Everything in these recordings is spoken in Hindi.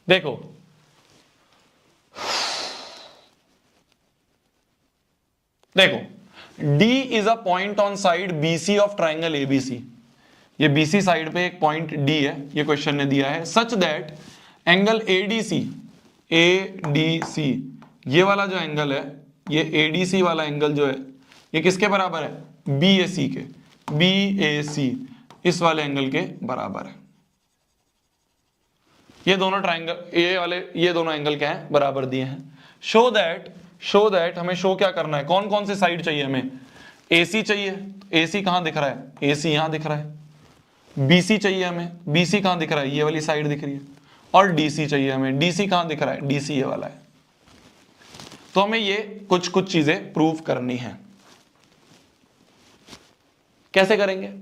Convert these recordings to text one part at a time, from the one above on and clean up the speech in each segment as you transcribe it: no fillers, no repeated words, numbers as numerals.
देखो D is a point on side BC of triangle ABC। ये BC साइड पे एक पॉइंट D है, ये क्वेश्चन ने दिया है। सच दैट एंगल ADC ये वाला जो एंगल है, ये ADC वाला एंगल जो है, ये किसके बराबर है? BAC के। BAC इस वाले एंगल के बराबर है। ये दोनों ट्राइंगल, ये दोनों एंगल क्या है? बराबर दिए हैं। शो दैट हमें शो क्या करना है? कौन कौन से साइड चाहिए हमें? AC चाहिए, AC कहां दिख रहा है? AC यहां दिख रहा है। BC चाहिए हमें, BC कहां दिख रहा है? ये वाली साइड दिख रही है। और DC चाहिए हमें, DC कहां दिख रहा है? DC ये वाला है। तो हमें ये कुछ चीजें प्रूव करनी है। कैसे करेंगे?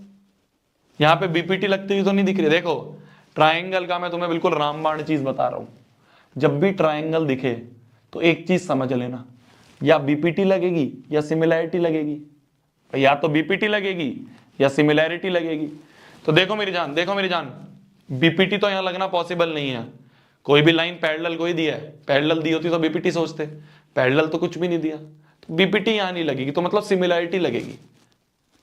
यहां पे BPT लगती हुई तो नहीं दिख रही। देखो ट्राइंगल का मैं तुम्हें बिल्कुल रामबाण चीज बता रहा हूं। जब भी ट्राइंगल दिखे तो एक चीज समझ लेना, या BPT लगेगी या सिमिलैरिटी लगेगी। या तो BPT लगेगी या सिमिलैरिटी लगेगी। तो देखो मेरी जान, BPT तो यहां लगना पॉसिबल नहीं है। कोई भी लाइन पैरेलल कोई दिया है, पैरेलल दी होती तो BPT सोचते, पैरेलल तो कुछ भी नहीं दिया, तो BPT यहां नहीं लगेगी, तो मतलब सिमिलैरिटी लगेगी।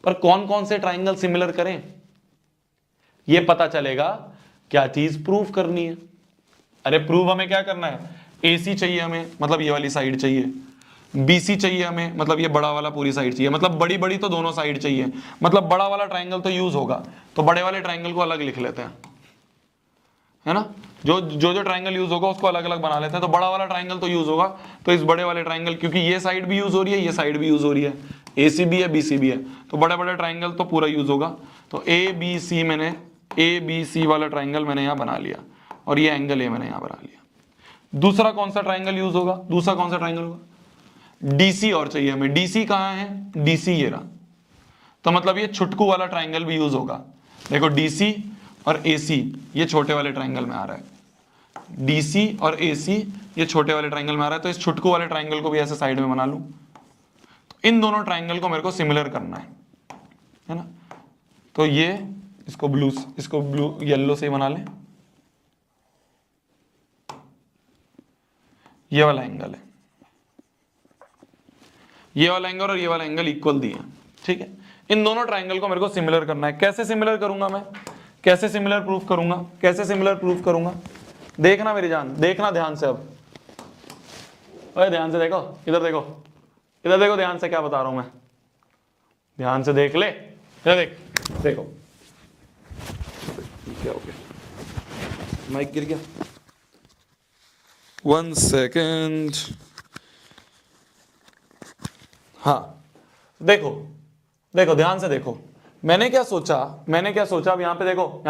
पर कौन कौन से ट्राइंगल सिमिलर करें, ये पता चलेगा क्या चीज प्रूव करनी है। अरे प्रूव हमें क्या करना है? AC चाहिए हमें, मतलब ये वाली साइड चाहिए। BC चाहिए हमें, मतलब ये बड़ा वाला पूरी साइड चाहिए। मतलब बड़ी बड़ी तो दोनों साइड चाहिए, मतलब बड़ा वाला ट्राइंगल तो यूज होगा, तो बड़े वाले ट्राइंगल को अलग लिख लेते हैं, है ना। जो ट्राइंगल यूज होगा उसको अलग अलग बना लेते हैं। तो बड़ा वाला ट्राइंगल तो यूज होगा, तो इस बड़े वाले ट्राइंगल, क्योंकि ये साइड भी यूज हो रही है, ये साइड भी यूज हो रही है, AC भी है BC भी है, तो बड़े बड़े ट्राइंगल तो पूरा यूज होगा। तो ABC वाला ट्राइंगल मैंने यहां बना लिया, और ये एंगल A मैंने यहां बना लिया। दूसरा कौन सा ट्राइंगल यूज होगा? दूसरा कौन सा ट्राइंगल होगा? DC और चाहिए हमें। DC कहां है? DC ये रहा। तो मतलब ये छुटकू वाला ट्राइंगल भी यूज होगा। देखो DC और AC ये छोटे वाले ट्राइंगल में आ रहा है। DC और AC ये छोटे वाले ट्राइंगल में आ रहा है, तो इस छुटकू वाले ट्राइंगल को भी ऐसे साइड में बना लूं। तो इन दोनों ट्राइंगल को मेरे को सिमिलर करना है ना। तो ये इसको ब्लू येलो से बना लें। ये वाला एंगल है, ये वाला एंगल और ये वाला एंगल इक्वल दिए, ठीक है। इन दोनों ट्राइंगल को मेरे को सिमिलर करना है। कैसे सिमिलर करूंगा मैं? कैसे सिमिलर प्रूफ करूंगा? कैसे सिमिलर प्रूफ करूंगा? देखना मेरी जान, देखना ध्यान से। अब ओए ध्यान से देखो, इधर देखो, इधर देखो ध्यान से, क्या बता रहा हूं मैं, ध्यान से देख ले। इधर देख, देखो क्या हो गया, माइक गिर गया, 1 सेकेंड। हाँ देखो देखो ध्यान से देखो, मैंने क्या सोचा, अब यहाँ पे देखो,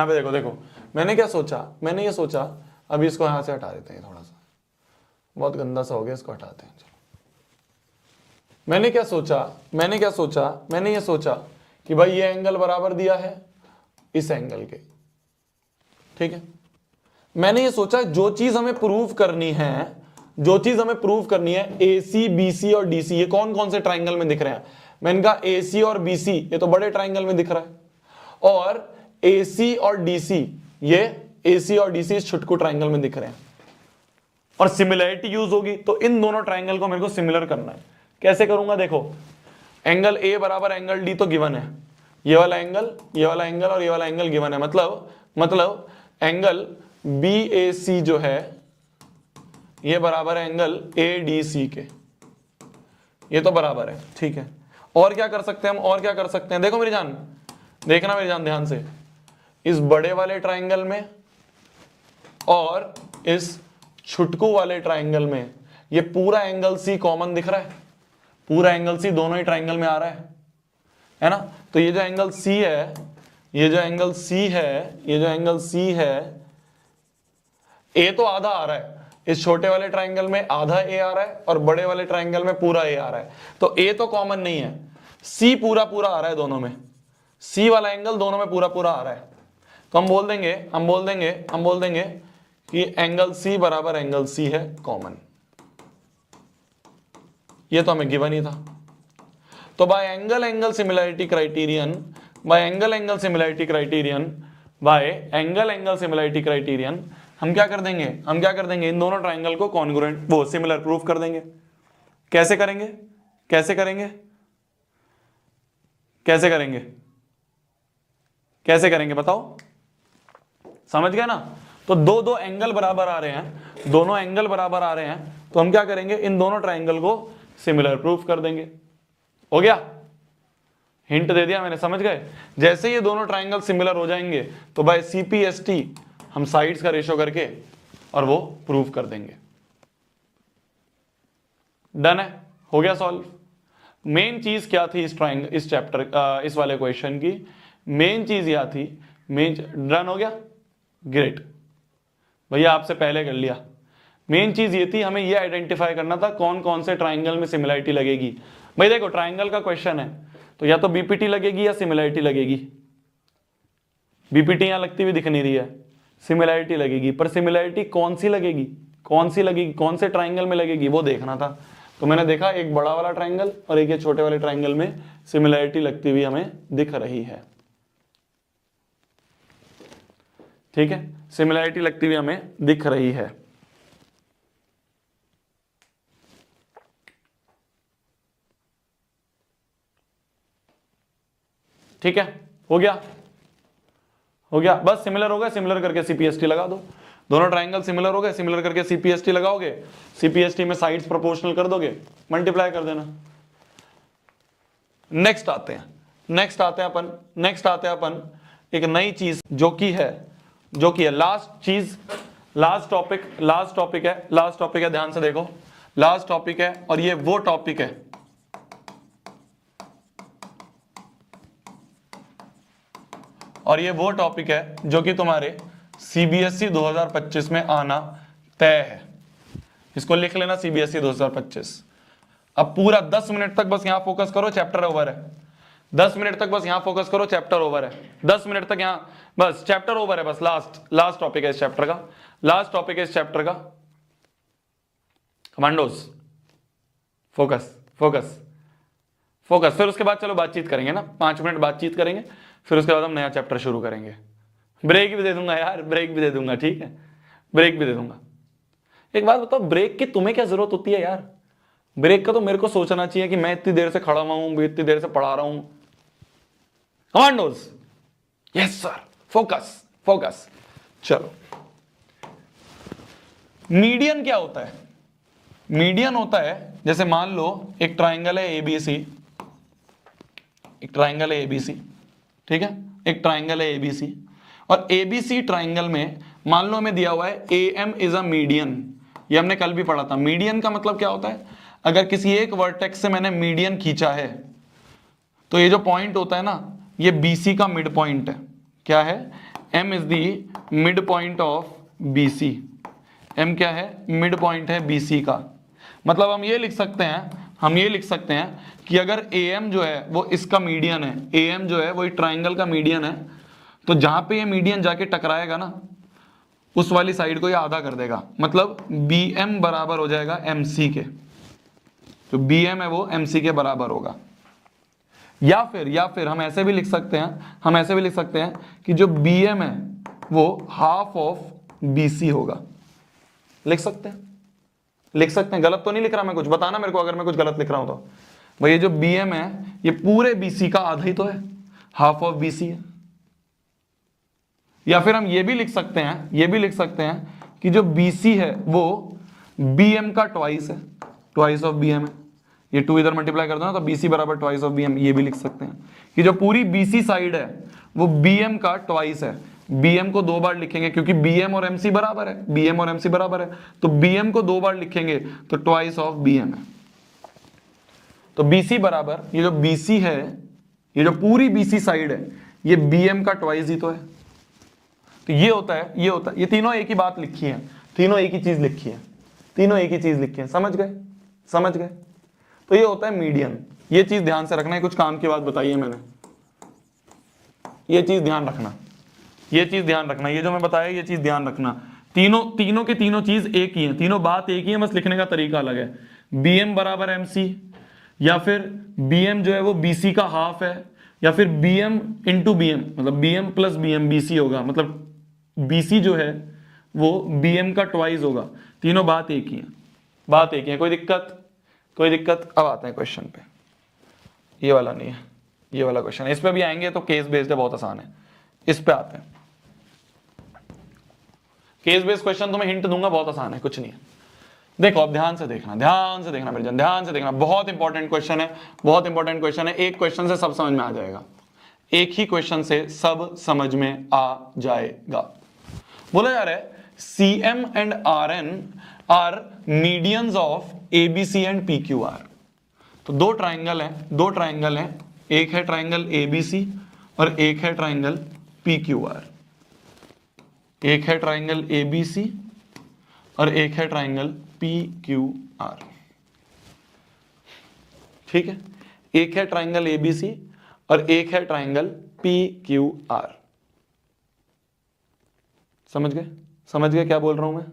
मैंने क्या सोचा, मैंने ये सोचा, अभी इसको यहां से हटा देते हैं, थोड़ा सा बहुत गंदा सा हो गया, इसको हटाते हैं। चलो, मैंने ये सोचा कि भाई ये एंगल बराबर दिया है इस एंगल के, ठीक है। मैंने ये सोचा जो चीज हमें प्रूव करनी है, AC, BC और DC ये कौन कौन से ट्राइंगल में दिख रहे हैं। मैंने कहा AC और BC ये तो बड़े ट्राइंगल में दिख रहा है, और AC और DC इस छुटकू ट्राइंगल में दिख रहे हैं, और सिमिलैरिटी यूज होगी, तो इन दोनों ट्राइंगल को मेरे को सिमिलर करना है। कैसे करूंगा? देखो एंगल A बराबर एंगल D तो गिवन है, ये वाला एंगल और ये वाला एंगल गिवन है, मतलब एंगल BAC जो है ये बराबर है एंगल ADC के, ये तो बराबर है, ठीक है। और क्या कर सकते हैं हम? देखो मेरी जान, देखना मेरी जान ध्यान से, इस बड़े वाले ट्राइंगल में और इस छुटकू वाले ट्राइंगल में ये पूरा एंगल C कॉमन दिख रहा है, पूरा एंगल C दोनों ही ट्राइंगल में आ रहा है ना। तो ये जो एंगल C है, A तो आधा आ रहा है, इस छोटे वाले ट्राइंगल में आधा A आ रहा है और बड़े वाले ट्राइंगल में पूरा A आ रहा है, तो A तो कॉमन नहीं है, C पूरा आ रहा है दोनों में, C वाला एंगल दोनों में पूरा आ रहा है। तो हम बोल देंगे कि एंगल C बराबर एंगल C है कॉमन। ये तो हमें गिवन ही था। तो बाय एंगल सिमिलैरिटी क्राइटेरियन हम क्या कर देंगे, हम क्या कर देंगे, इन दोनों ट्राइंगल को कॉन्ग्रुएंट वो सिमिलर प्रूफ कर देंगे। कैसे करेंगे, कैसे करेंगे, कैसे करेंगे, कैसे करेंगे बताओ, समझ गए ना। तो दो दो एंगल बराबर आ रहे हैं, दोनों एंगल बराबर आ रहे हैं, तो हम क्या करेंगे, इन दोनों ट्राइंगल को सिमिलर प्रूफ कर देंगे। हो गया, हिंट दे दिया मैंने, समझ गए। जैसे ये दोनों ट्राइंगल सिमिलर हो जाएंगे तो बाय CPST हम साइड्स का रेशो करके और वो प्रूफ कर देंगे। डन है, हो गया सॉल्व। मेन चीज क्या थी इस चैप्टर इस वाले क्वेश्चन की, मेन चीज यह थी, डन हो गया, ग्रेट भैया, आपसे पहले कर लिया। मेन चीज ये थी, हमें ये आइडेंटिफाई करना था कौन कौन से ट्राइंगल में सिमिलरिटी लगेगी। भाई देखो ट्राइंगल का क्वेश्चन है तो या तो बीपीटी लगेगी या सिमिलरिटी लगेगी। बीपीटी यहां लगती हुई दिख नहीं रही है, सिमिलरिटी लगेगी, पर सिमिलरिटी कौन सी लगेगी, कौन सी लगेगी, कौन से ट्राइंगल में लगेगी वो देखना था। तो मैंने देखा एक बड़ा वाला ट्राइंगल और एक ये छोटे वाले ट्राइंगल में सिमिलरिटी लगती हुई हमें दिख रही है। ठीक है, सिमिलरिटी लगती हुई हमें दिख रही है। ठीक है, हो गया, हो गया, बस सिमिलर हो गया, सिमिलर करके CPST लगा दो। दोनों ट्राइंगल सिमिलर हो गए, सिमिलर करके CPST लगाओगे, CPST में साइड्स प्रोपोर्शनल कर दोगे, मल्टीप्लाई कर देना। नेक्स्ट आते हैं, नेक्स्ट आते हैं अपन, नेक्स्ट आते हैं अपन एक नई चीज जो कि है लास्ट चीज, लास्ट टॉपिक है, ध्यान से देखो, लास्ट टॉपिक है और ये वो टॉपिक है, और ये वो टॉपिक है जो कि तुम्हारे CBSE 2025 में आना तय है। इसको लिख लेना, CBSE 2025। अब पूरा 10 मिनट तक बस यहां फोकस करो, चैप्टर ओवर है। 10 मिनट तक बस यहां फोकस करो, चैप्टर ओवर है। 10 मिनट तक यहां बस चैप्टर ओवर है, बस लास्ट टॉपिक है इस चैप्टर का, लास्ट टॉपिक है इस चैप्टर का। Commandos, focus focus focus. फिर उसके बाद चलो बातचीत करेंगे ना, 5 मिनट बातचीत करेंगे, फिर उसके बाद हम नया चैप्टर शुरू करेंगे। ब्रेक भी दे दूंगा यार, ब्रेक भी दे दूंगा, ठीक है, ब्रेक भी दे दूंगा। एक बात बताओ, ब्रेक की तुम्हें क्या जरूरत होती है यार? ब्रेक का तो मेरे को सोचना चाहिए कि मैं इतनी देर से खड़ा हुआ हूं, इतनी देर से पढ़ा रहा हूं। Commandos, yes sir, focus focus. चलो, मीडियन क्या होता है? मीडियन होता है, जैसे मान लो एक ट्राइंगल है ABC, एक ट्राइंगल है ABC, ठीक है, एक ट्राइंगल है ABC, और ABC ट्राइंगल में मान लो हमें दिया हुआ है AM इज अ मीडियन। ये हमने कल भी पढ़ा था। मीडियन का मतलब क्या होता है? अगर किसी एक वर्टेक्स से मैंने मीडियन खींचा है तो ये जो पॉइंट होता है ना, ये BC का मिड पॉइंट है। क्या है? M is the mid point of BC। M क्या है? मिड पॉइंट है BC का। मतलब हम ये लिख सकते हैं, कि अगर AM जो है वो इसका मीडियन है, AM जो है वो एक ट्राइंगल का मीडियन है, तो जहां पे ये मीडियन जाके टकराएगा ना, उस वाली साइड को ये आधा कर देगा। मतलब BM बराबर हो जाएगा MC के, तो BM है वो MC के बराबर होगा। या फिर हम ऐसे भी लिख सकते हैं, कि जो BM है वो हाफ ऑफ BC होगा। लिख सकते हैं, गलत तो नहीं लिख रहा मैं कुछ, बताना मेरे को अगर मैं कुछ गलत लिख रहा हूं तो। भाई ये जो BM है ये पूरे BC का आधा ही तो है, हाफ ऑफ BC है। या फिर हम ये भी लिख सकते हैं कि जो BC है वो BM का ट्वाइस है, ट्वाइस ऑफ BM है। ये 2 इधर मल्टीप्लाई कर दो ना, तो BC बराबर ट्वाइस ऑफ BM। ये भी लिख सकते हैं कि जो पूरी BC साइड है वो BM का ट्वाइस है। BM को 2 बार लिखेंगे क्योंकि BM और MC बराबर है, तो BM को 2 बार लिखेंगे तो ट्वाइस ऑफ BM है। तो BC बराबर, ये जो BC है, ये जो पूरी BC साइड है, ये BM का ट्वाइस ही तो है। तो ये होता है, ये तीनों एक ही बात लिखी है, तीनों एक ही चीज लिखी है, समझ गए? तो ये होता है मीडियन। ये चीज ध्यान से रखना है, कुछ काम की बात बताई है मैंने, ये चीज ध्यान रखना, ये जो मैं बताया ये चीज ध्यान रखना। तीनों के तीनों चीज एक ही है, तीनों बात एक ही है, बस लिखने का तरीका अलग है। BM बराबर MC, या फिर BM जो है वो BC का हाफ है, या फिर BM इंटू BM, मतलब BM प्लस BM BC होगा। मतलब BC जो है वो BM का ट्वाइस होगा। तीनों बात एक ही है, बात एक ही है। कोई दिक्कत? कोई दिक्कत? अब आते हैं क्वेश्चन पे। ये वाला नहीं है, ये वाला क्वेश्चन है। इस पे भी आएंगे तो केस बेस्ड है, बहुत आसान है। इस पे आते हैं। केस बेस्ड क्वेश्चन तो मैं हिंट दूंगा, बहुत आसान है, कुछ नहीं है। देखो अब ध्यान से देखना, ध्यान से देखना मेरे जन, ध्यान से देखना। बहुत इंपॉर्टेंट क्वेश्चन है, बहुत इंपॉर्टेंट क्वेश्चन है। एक क्वेश्चन से सब समझ में आ जाएगा, एक ही क्वेश्चन से सब समझ में आ जाएगा। बोला जा रहा है CM and RN are medians of ABC and PQR। तो दो ट्राइंगल हैं, दो ट्राइंगल हैं, एक है ट्राइंगल ABC और एक है ट्राइंगल PQR। एक है ट्राइंगल ABC और एक है ट्राइंगल PQR। ठीक है, एक है ट्राइंगल ABC और एक है ट्राइंगल PQR। समझ गए? समझ गए क्या बोल रहा हूं मैं?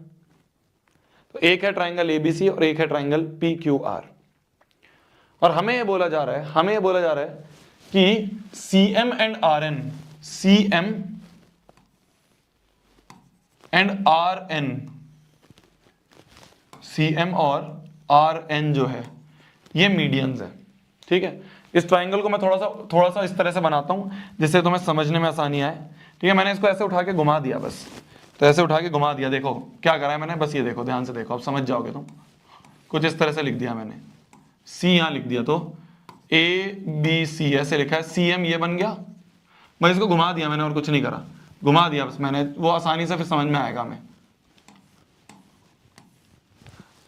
तो एक है ट्राइंगल ABC और एक है ट्राइंगल PQR। और हमें ये बोला जा रहा है, हमें ये बोला जा रहा है कि CM and RN, CM and RN, CM और RN जो है ये मीडियंस है। ठीक है, इस ट्राइंगल को मैं थोड़ा सा इस तरह से बनाता हूं जिससे तुम्हें समझने में आसानी आए। ठीक है, मैंने इसको ऐसे उठा के घुमा दिया बस, तो ऐसे उठा के घुमा दिया। देखो क्या करा है मैंने, बस ये देखो, ध्यान से देखो, अब समझ जाओगे तुम। कुछ इस तरह से लिख दिया मैंने, C यहां लिख दिया, तो ABC ऐसे लिखा है, CM ये बन गया। मैं इसको घुमा दिया मैंने और कुछ नहीं करा, घुमा दिया बस मैंने, वो आसानी से फिर समझ में आएगा हमें।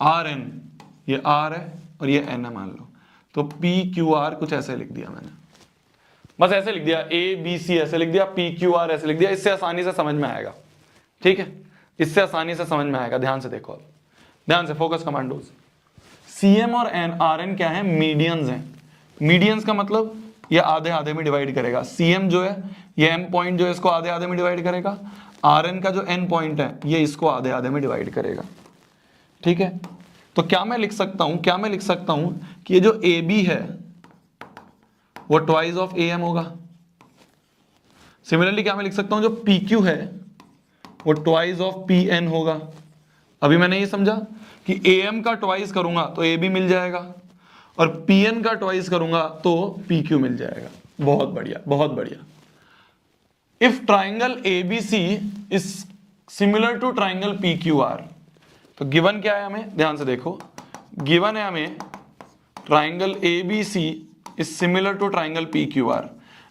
RN ये R है और ये N है मान लो, तो PQR कुछ ऐसे लिख दिया मैंने, बस ऐसे लिख दिया, ABC ऐसे लिख दिया, PQR ऐसे लिख दिया। इससे आसानी से समझ में आएगा। ठीक है, इससे आसानी से समझ में आएगा। ध्यान से देखो, अब ध्यान से, फोकस कमांडोज। CM और RN क्या है? मीडियंस हैं। मीडियंस का मतलब ये आधे आधे में डिवाइड करेगा। CM जो है ये M पॉइंट जो है इसको आधे आधे में डिवाइड करेगा। RN का जो N पॉइंट है ये इसको आधे आधे में डिवाइड करेगा। ठीक है, तो क्या मैं लिख सकता हूं, क्या मैं लिख सकता हूं कि ये जो AB है वो ट्वाइस ऑफ AM होगा। सिमिलरली क्या मैं लिख सकता हूं जो PQ है वो ट्वाइस ऑफ PN होगा। अभी मैंने ये समझा कि AM का ट्वाइस करूंगा तो AB मिल जाएगा और PN का ट्वाइस करूंगा तो PQ मिल जाएगा। बहुत बढ़िया, बहुत बढ़िया। If triangle ABC is similar to triangle PQR, तो गिवन क्या है हमें? ध्यान से देखो, गिवन है हमें triangle ABC is similar to triangle PQR।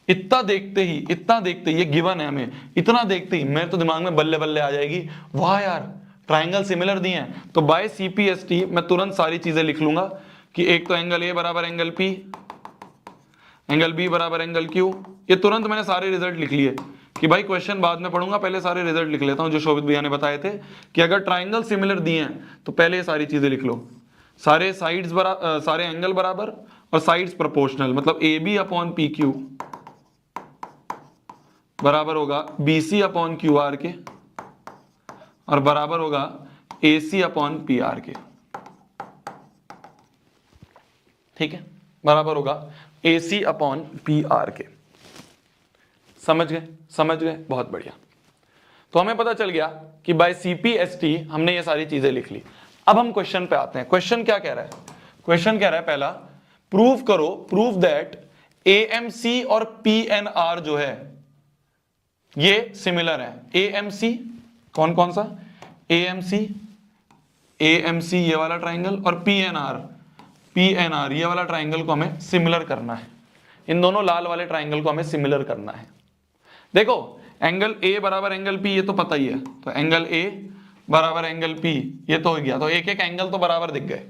इतना देखते ही, इतना देखते ही, ये गिवन है हमें, इतना देखते ही मेरे तो दिमाग में बल्ले बल्ले आ जाएगी, वाह यार ट्राइंगल सिमिलर दिए हैं। तो बाय CPST मैं तुरंत सारी चीजें लिख लूंगा कि एक तो एंगल A बराबर एंगल P, एंगल B बराबर एंगल Q। ये तुरंत मैंने सारे रिजल्ट लिख लिए कि भाई क्वेश्चन बाद में पढ़ूंगा, पहले सारे रिजल्ट लिख लेता हूं जो शोभित भैया ने बताए थे कि अगर ट्राइंगल सिमिलर दिए हैं तो पहले ये सारी चीजें लिख लो। सारे साइड्स सारे एंगल बराबर और साइड्स प्रोपोर्शनल, मतलब AB अपॉन PQ बराबर होगा BC अपॉन QR के और बराबर होगा AC अपॉन PR के। ठीक है, बराबर होगा AC अपॉन PR के। समझ गए? समझ गए? बहुत बढ़िया। तो हमें पता चल गया कि बाय CPST हमने ये सारी चीजें लिख ली। अब हम क्वेश्चन पे आते हैं। क्वेश्चन क्या कह रहा है? क्वेश्चन कह रहा है पहला, प्रूव करो, प्रूव दैट AMC और PNR जो है ये सिमिलर है। AMC कौन कौन सा? AMC ये वाला ट्राइंगल और PNR ये वाला ट्राइंगल को हमें सिमिलर करना है। इन दोनों लाल वाले ट्राइंगल को हमें सिमिलर करना है। देखो एंगल A बराबर एंगल P ये तो पता ही है, तो एंगल A बराबर एंगल P ये तो हो गया। तो एक एक एंगल तो बराबर दिख गए,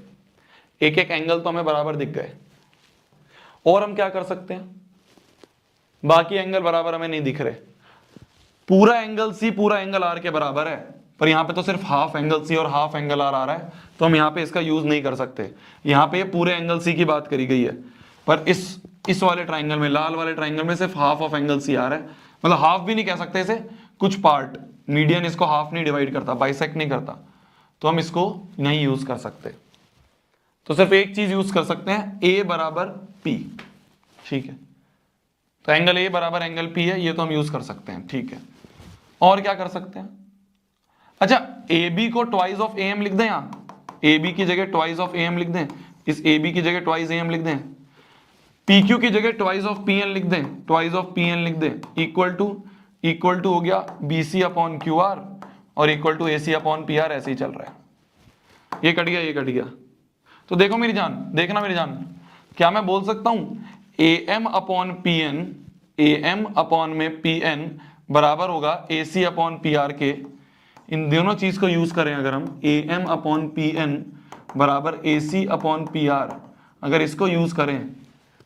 एक एक एंगल तो हमें बराबर दिख गए। और हम क्या कर सकते हैं? बाकी एंगल बराबर हमें नहीं दिख रहे। पूरा एंगल C पूरा एंगल R के बराबर है, पर यहां पे तो सिर्फ हाफ एंगल C और हाफ एंगल R आ रहा है, तो हम यहां पे इसका यूज नहीं कर सकते। यहां पे पूरे एंगल C की बात करी गई है, पर इस वाले ट्राइंगल में, लाल वाले ट्राइंगल में सिर्फ हाफ ऑफ एंगल C आ रहा है। मतलब हाफ भी नहीं कह सकते इसे, कुछ पार्ट, मीडियन इसको हाफ नहीं डिवाइड करता, बाइसेक्ट नहीं करता, तो हम इसको नहीं यूज कर सकते। तो सिर्फ एक चीज यूज कर सकते हैं, A बराबर P। ठीक है, तो एंगल A बराबर एंगल P है, ये तो हम यूज कर सकते हैं। ठीक है, और क्या कर सकते हैं? अच्छा ए बी को ट्वाइस ऑफ ए एम लिख दें, यहां ए बी की जगह ट्वाइस ऑफ ए एम लिख दें, इस ए बी की जगह ट्वाइस ए एम लिख दें, पी क्यू की जगह ट्वाइस ऑफ पी एन लिख दें, ट्वाइस ऑफ पी एन लिख दें, इक्वल टू हो गया B C upon Q R और equal to A C upon P R. ऐसे ही चल रहा है, ये कट गया ये कट गया। तो देखो मेरी जान, देखना मेरी जान, क्या मैं बोल सकता हूं A M upon P N, A M upon में पी एन बराबर होगा A C upon P R के। इन दोनों चीज को यूज करें अगर हम, A M upon P N बराबर A C upon P R, अगर इसको यूज करें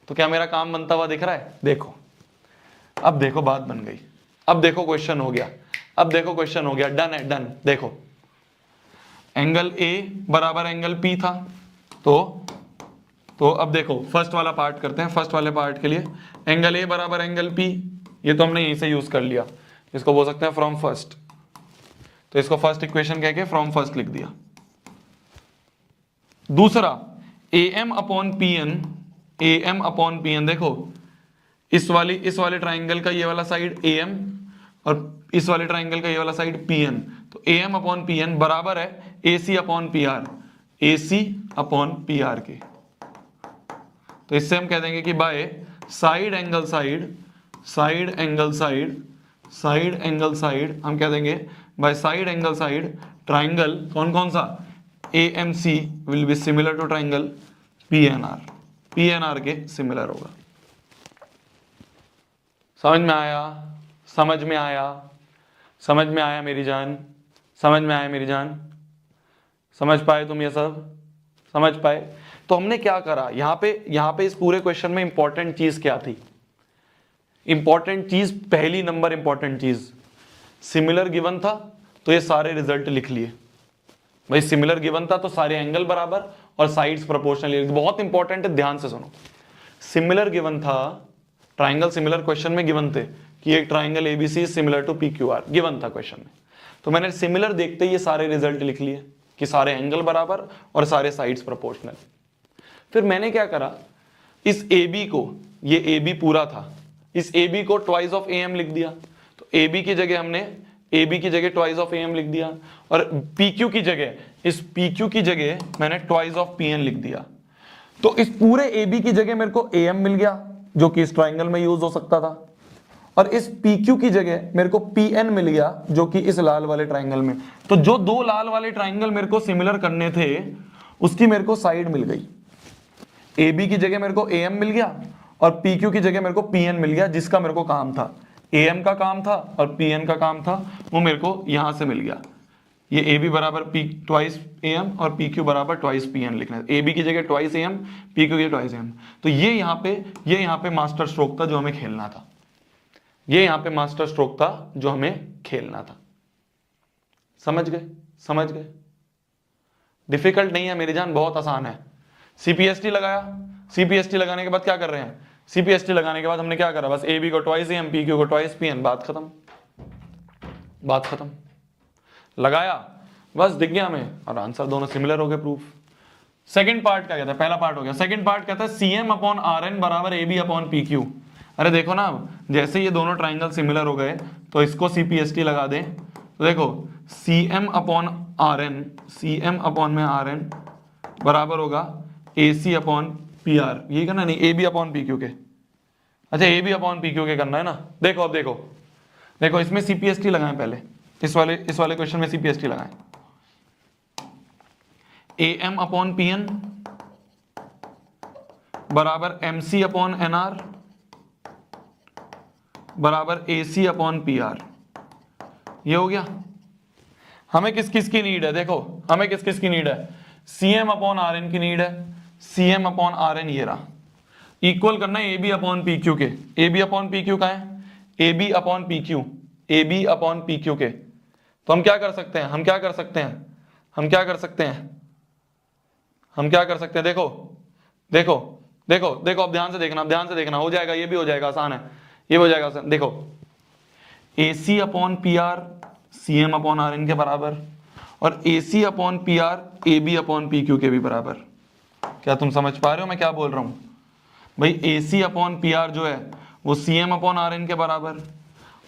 तो क्या मेरा काम बनता हुआ दिख रहा है? देखो अब देखो बात बन गई, अब देखो क्वेश्चन हो गया, अब देखो क्वेश्चन हो गया, डन है डन। देखो एंगल ए बराबर एंगल पी था, तो अब देखो फर्स्ट वाला पार्ट करते हैं। फर्स्ट वाले पार्ट के लिए एंगल ए बराबर एंगल पी, ये तो हमने यहीं से यूज कर लिया, इसको बोल सकते हैं फ्रॉम फर्स्ट, तो इसको फर्स्ट इक्वेशन कह के फ्रॉम फर्स्ट लिख दिया। दूसरा A M upon P N, A M upon P N, देखो इस वाले ट्राइंगल का ये वाला साइड ए एम और इस वाले ट्राइंगल का ये वाला साइड पी एन, तो A M upon P N बराबर है A C upon P R, A C upon P R के। तो इससे हम कह देंगे कि by side angle side, side angle side, side angle side, हम कह देंगे by side angle side triangle कौन कौन सा, A M C will be similar to triangle P N R, P N R के सिमिलर होगा। समझ में आया? समझ में आया? समझ में आया मेरी जान? समझ में आया मेरी जान? समझ पाए तुम ये सब? समझ पाए? तो हमने क्या करा यहां पे इस पूरे क्वेश्चन में इंपॉर्टेंट चीज क्या थी? इंपॉर्टेंट चीज, पहली नंबर इंपॉर्टेंट चीज, सिमिलर गिवन था तो ये सारे रिजल्ट लिख लिए। भाई सिमिलर गिवन था तो सारे एंगल बराबर और साइड्स प्रोपोर्शनल, बहुत इंपॉर्टेंट है, ध्यान से सुनो। सिमिलर गिवन था, ट्राइंगल सिमिलर क्वेश्चन में गिवन थे कि एक triangle A B C similar to P Q R, given था क्वेश्चन में। तो मैंने सिमिलर देखते ही ये सारे रिजल्ट लिख लिए कि सारे एंगल बराबर और सारे साइड्स प्रोपोर्शनल। फिर मैंने क्या करा, इस ए बी को, ये ए बी पूरा था, इस ए बी को ट्वाइस ऑफ ए एम लिख दिया। तो ए बी की जगह हमने ए बी की जगह ट्वाइस ऑफ ए एम लिख दिया, और पी क्यू की जगह, इस पी क्यू की जगह मैंने ट्वाइस ऑफ पी एन लिख दिया। तो इस पूरे ए बी की जगह मेरे को ए एम मिल गया जो कि इस ट्राइंगल में यूज हो सकता था, और इस पी क्यू की जगह मेरे को पी एन मिल गया जो कि इस लाल वाले ट्राइंगल में। तो जो दो लाल वाले ट्राइंगल मेरे को सिमिलर करने थे उसकी मेरे को साइड मिल गई। ए बी की जगह मेरे को ए एम मिल गया और पी क्यू की जगह मेरे को पी एन मिल गया, जिसका मेरे को काम था, ए एम का काम था और पी एन का काम था, वो मेरे को यहां से मिल गया। ये ए बी बराबर पी ट्वाइस ए एम और पी क्यू बराबर ट्वाइस पी एन लिखना है। ए बी की जगह twice A M, P Q की ट्वाइस ए एम। तो ये यहाँ पे मास्टर स्ट्रोक था जो हमें खेलना था, ये यहाँ पे मास्टर स्ट्रोक था जो हमें खेलना था। समझ गए? समझ गए? डिफिकल्ट नहीं है मेरी जान, बहुत आसान है। सीपीएसटी लगाया, सीपीएसटी लगाने के बाद क्या कर रहे हैं, सीपीएसटी लगाने के बाद हमने क्या करा, बस ए बी को twice A M, P Q को ट्वाइस पी एन, बात खत्म, बात खत्म। लगाया, बस दिख गया हमें, और आंसर दोनों सिमिलर हो गए, प्रूफ। सेकंड पार्ट क्या कहता है, पहला पार्ट हो गया। सेकंड पार्ट कहता है C M upon R N बराबर A B upon P Q. अरे देखो ना, जैसे ये दोनों ट्राइंगल सिमिलर हो गए तो इसको सीपीएसटी लगा दें। तो देखो C M upon R N, C M upon में आर एन बराबर होगा A C upon P R, ये करना नहीं, A B upon P Q के। अच्छा A B upon P Q के करना है ना। देखो अब देखो, देखो इसमें सीपीएसटी लगाएं पहले, इस वाले क्वेश्चन में सीपीएसटी लगाएं। A M upon P N बराबर M C upon N R बराबर A C upon P R, ये हो गया। हमें किस किस की नीड है, देखो हमें किस किस की नीड है, C M upon R N की नीड है, C M upon R N ये रहा, इक्वल करना है A B upon P Q के। A B upon P Q का है, A B upon P Q, A B upon P Q के। तो हम क्या कर सकते हैं, हम क्या कर सकते हैं, हम क्या कर सकते हैं, हम क्या कर सकते हैं, देखो देखो देखो देखो, अब ध्यान से देखना, अब ध्यान से देखना, हो जाएगा, ये भी हो जाएगा, आसान है, ये भी हो जाएगा आसान। देखो A C upon P R C M upon R N के बराबर, और A C upon P R A B upon P Q के भी बराबर। क्या तुम समझ पा रहे हो मैं क्या बोल रहा हूं? भाई A C upon P R जो है वो C M upon R N के बराबर,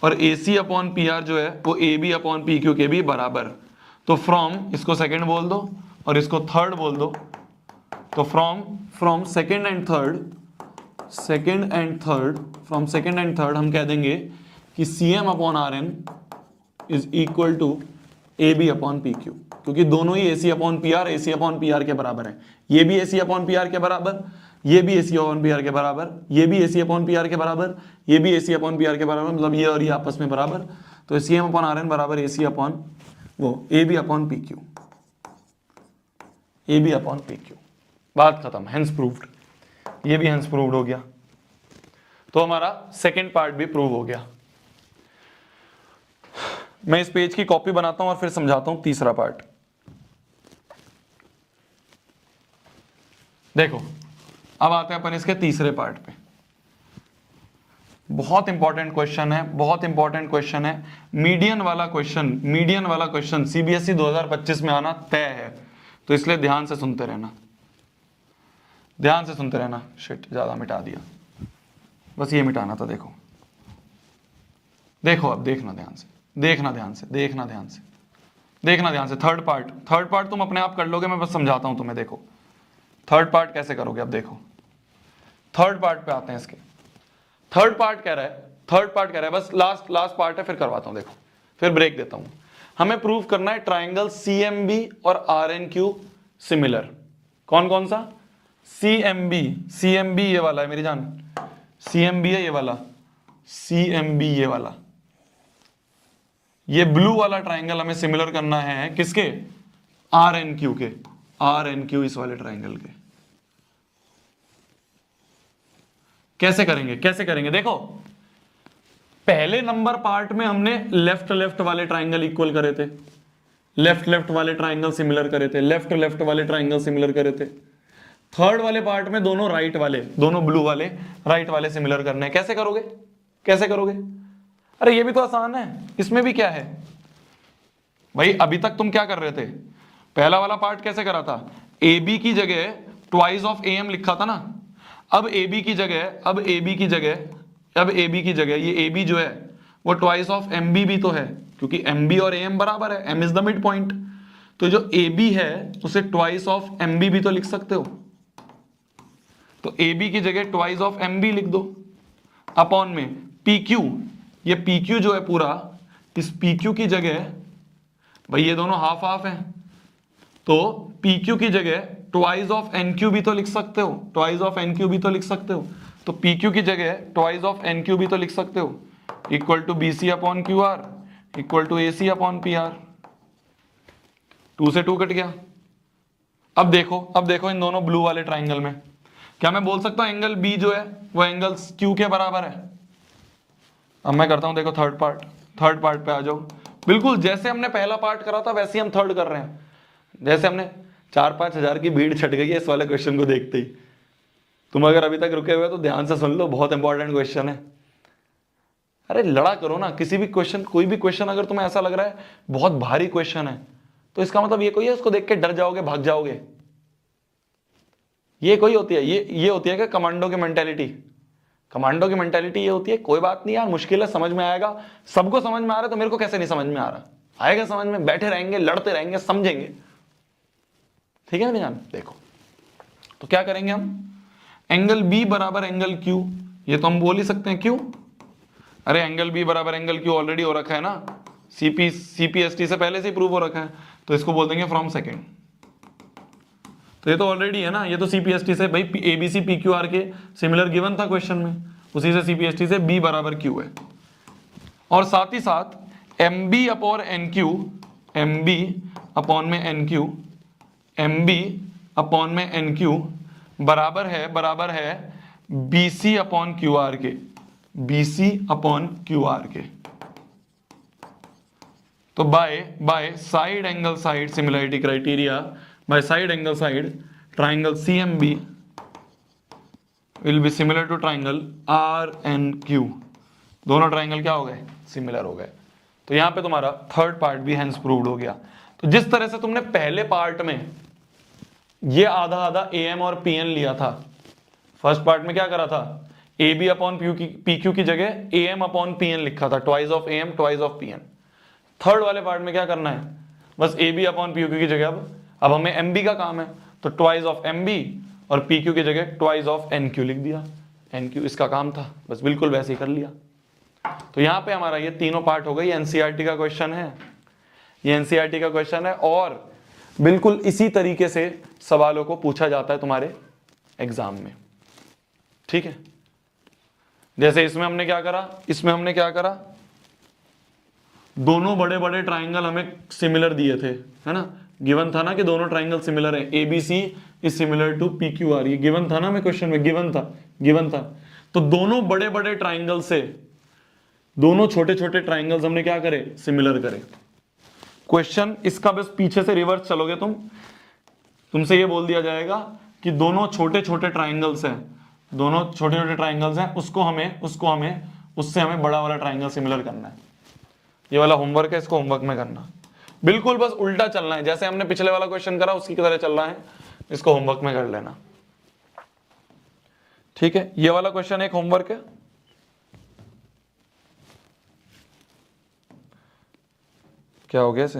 और A C upon P R जो है वो A B upon P Q के भी बराबर। तो फ्रॉम इसको सेकंड बोल दो और इसको थर्ड बोल दो, तो फ्रॉम सेकंड एंड थर्ड हम कह देंगे कि CM upon RN is equal to AB upon PQ, क्योंकि दोनों ही AC अपॉन PR के बराबर है। ये भी AC अपॉन PR के बराबर, ये भी AC अपॉन PR के बराबर, ये भी AC अपॉन PR के बराबर, ये भी AC अपॉन PR के बराबर, मतलब ये और ये आपस में बराबर। तो CM अपॉन RN बराबर AC upon AB upon PQ, AB upon PQ। बात खत्म, हेंस प्रूव्ड। ये भी हेंस प्रूव्ड हो गया। तो हमारा सेकंड पार्ट भी प्रूव हो गया। मैं इस पेज की कॉपी बनाता हूं और फिर समझाता हूं तीसरा पार्ट। देखो, अब आते हैं अपन इसके तीसरे पार्ट पे। बहुत इंपॉर्टेंट क्वेश्चन है, मीडियन वाला क्वेश्चन CBSE 2025 में आना तय है, तो इसलिए ध्यान से सुनते रहना। शिट, ज्यादा मिटा दिया, बस ये मिटाना था। देखो अब देखना ध्यान से। थर्ड पार्ट तुम अपने आप कर लोगे, मैं बस समझाता हूं तुम्हें। देखो थर्ड पार्ट कैसे करोगे। अब देखो थर्ड पार्ट पे आते हैं इसके। थर्ड पार्ट कह रहा है बस लास्ट पार्ट है, फिर करवाता हूं। देखो फिर ब्रेक देता हूं। हमें प्रूव करना है ट्राइंगल CMB और RNQ सिमिलर। कौन सा? CMB ये वाला है मेरी जान, CMB है ये वाला, ये ब्लू वाला ट्राइंगल हमें सिमिलर करना है किसके? RNQ के, RNQ इस वाले ट्राइंगल के। कैसे करेंगे? देखो पहले नंबर पार्ट में हमने लेफ्ट वाले ट्राइंगल इक्वल करे थे, लेफ्ट वाले ट्राइंगल सिमिलर करे थे, लेफ्ट वाले ट्राइंगल सिमिलर करे थे। थर्ड वाले पार्ट में दोनों ब्लू वाले राइट वाले सिमिलर करने हैं। कैसे करोगे? अरे ये भी तो आसान है, इसमें भी क्या है भाई। अभी तक तुम क्या कर रहे थे? पहला वाला पार्ट कैसे करा था? AB की जगह ट्वाइस ऑफ AM लिखा था ना। अब AB की जगह ये AB जो है वो ट्वाइस ऑफ MB भी तो है, क्योंकि MB और AM बराबर है, M is the mid point. तो जो AB है उसे ट्वाइस ऑफ MB भी तो लिख सकते हो। तो AB की जगह ट्वाइस ऑफ MB लिख दो, अपॉन में PQ। ये PQ जो है पूरा, इस PQ की जगह भाई ये दोनों हाफ हैं, तो PQ की जगह ट्वाइस ऑफ NQ भी तो लिख सकते हो, तो PQ की जगह ट्वाइस ऑफ NQ भी तो लिख सकते हो, equal to BC upon QR equal to AC upon PR। 2 से 2 कट गया। अब देखो इन दोनों ब्लू वाले ट्राइंगल में क्या मैं बोल सकता हूं एंगल B जो है वो एंगल Q के बराबर है? अब मैं करता हूं, देखो थर्ड पार्ट पे आ जाओ। बिल्कुल जैसे हमने पहला पार्ट करा था वैसे ही हम थर्ड कर रहे हैं। जैसे हमने 4-5 हजार की भीड़ छट गई है इस वाले क्वेश्चन को देखते ही। तुम अगर अभी तक रुके हुए तो ध्यान से सुन लो, बहुत इंपॉर्टेंट क्वेश्चन है। अरे लड़ा करो ना, किसी भी क्वेश्चन, कोई भी क्वेश्चन अगर तुम्हें ऐसा लग रहा है बहुत भारी क्वेश्चन है, तो इसका मतलब ये कोई है उसको देख के डर जाओगे, भाग जाओगे, ये कोई होती है? ये होती है कि कमांडो की मेंटेलिटी ये होती है कोई बात नहीं यार, मुश्किल है, समझ में आएगा। सबको समझ में आ रहा है तो मेरे को कैसे नहीं समझ में आ रहा? आएगा समझ में, बैठे रहेंगे, लड़ते रहेंगे, समझेंगे। ठीक है ना जान? देखो तो क्या करेंगे हम, एंगल B बराबर एंगल Q, ये तो हम बोल ही सकते हैं। क्यों? अरे एंगल B बराबर एंगल Q ऑलरेडी हो रखा है ना, CPST से पहले से ही प्रूव हो रखा है, तो इसको बोल देंगे फ्रॉम सेकेंड। तो ये तो ऑलरेडी है ना, ये तो CPST से भाई ABC PQR के सिमिलर गिवन था क्वेश्चन में, उसी से CPST से B बराबर Q है। और साथ ही साथ MB upon NQ, MB upon में NQ बराबर है BC अपॉन QR के, BC अपॉन QR के। तो bye side angle side similarity criteria, by side angle side triangle CMB will be similar to triangle RNQ। दोनों ट्राइंगल क्या हो गए? सिमिलर हो गए। तो यहां पे तुम्हारा थर्ड पार्ट भी हेंस प्रूव्ड हो गया। तो जिस तरह से तुमने पहले पार्ट में ये आधा AM और PN लिया था, फर्स्ट पार्ट में क्या करा था, AB अपॉन PQ की जगह AM अपॉन PN लिखा था, twice of AM twice of PN। Third वाले पार्ट में क्या करना है, बस A B upon P Q की जगह अब हमें एम बी का काम है, तो ट्वाइस ऑफ एम बी और पी क्यू की जगह ट्वाइस ऑफ एन क्यू लिख दिया। एन क्यू इसका काम था, बस बिल्कुल वैसे ही कर लिया। तो यहां पे हमारा ये तीनों पार्ट हो गई। एनसीईआरटी का क्वेश्चन है, ये एनसीईआरटी का क्वेश्चन है और बिल्कुल इसी तरीके से सवालों को पूछा जाता है तुम्हारे एग्जाम में, ठीक है। जैसे इसमें हमने क्या करा, दोनों बड़े बड़े ट्राइंगल हमें सिमिलर दिए थे, है ना, गिवन था ना कि दोनों ट्राइंगल सिमिलर है, A B C is similar to P Q R, ये गिवन था ना, मैं क्वेश्चन में गिवन था। तो दोनों बड़े बड़े ट्राइंगल से दोनों छोटे छोटे ट्राइंगल्स हमने क्या करे, सिमिलर करे। क्वेश्चन इसका बस पीछे से रिवर्स चलोगे तुमसे ये बोल दिया जाएगा कि दोनों छोटे छोटे ट्राइंगल्स हैं, उसको हमें उससे हमें बड़ा वाला ट्राइंगल सिमिलर करना है। ये वाला होमवर्क है, इसको होमवर्क में करना, बिल्कुल बस उल्टा चलना है, जैसे हमने पिछले वाला क्वेश्चन करा उसकी तरह चलना है, इसको होमवर्क में कर लेना, ठीक है। ये वाला क्वेश्चन एक होमवर्क है। क्या हो गया इसे,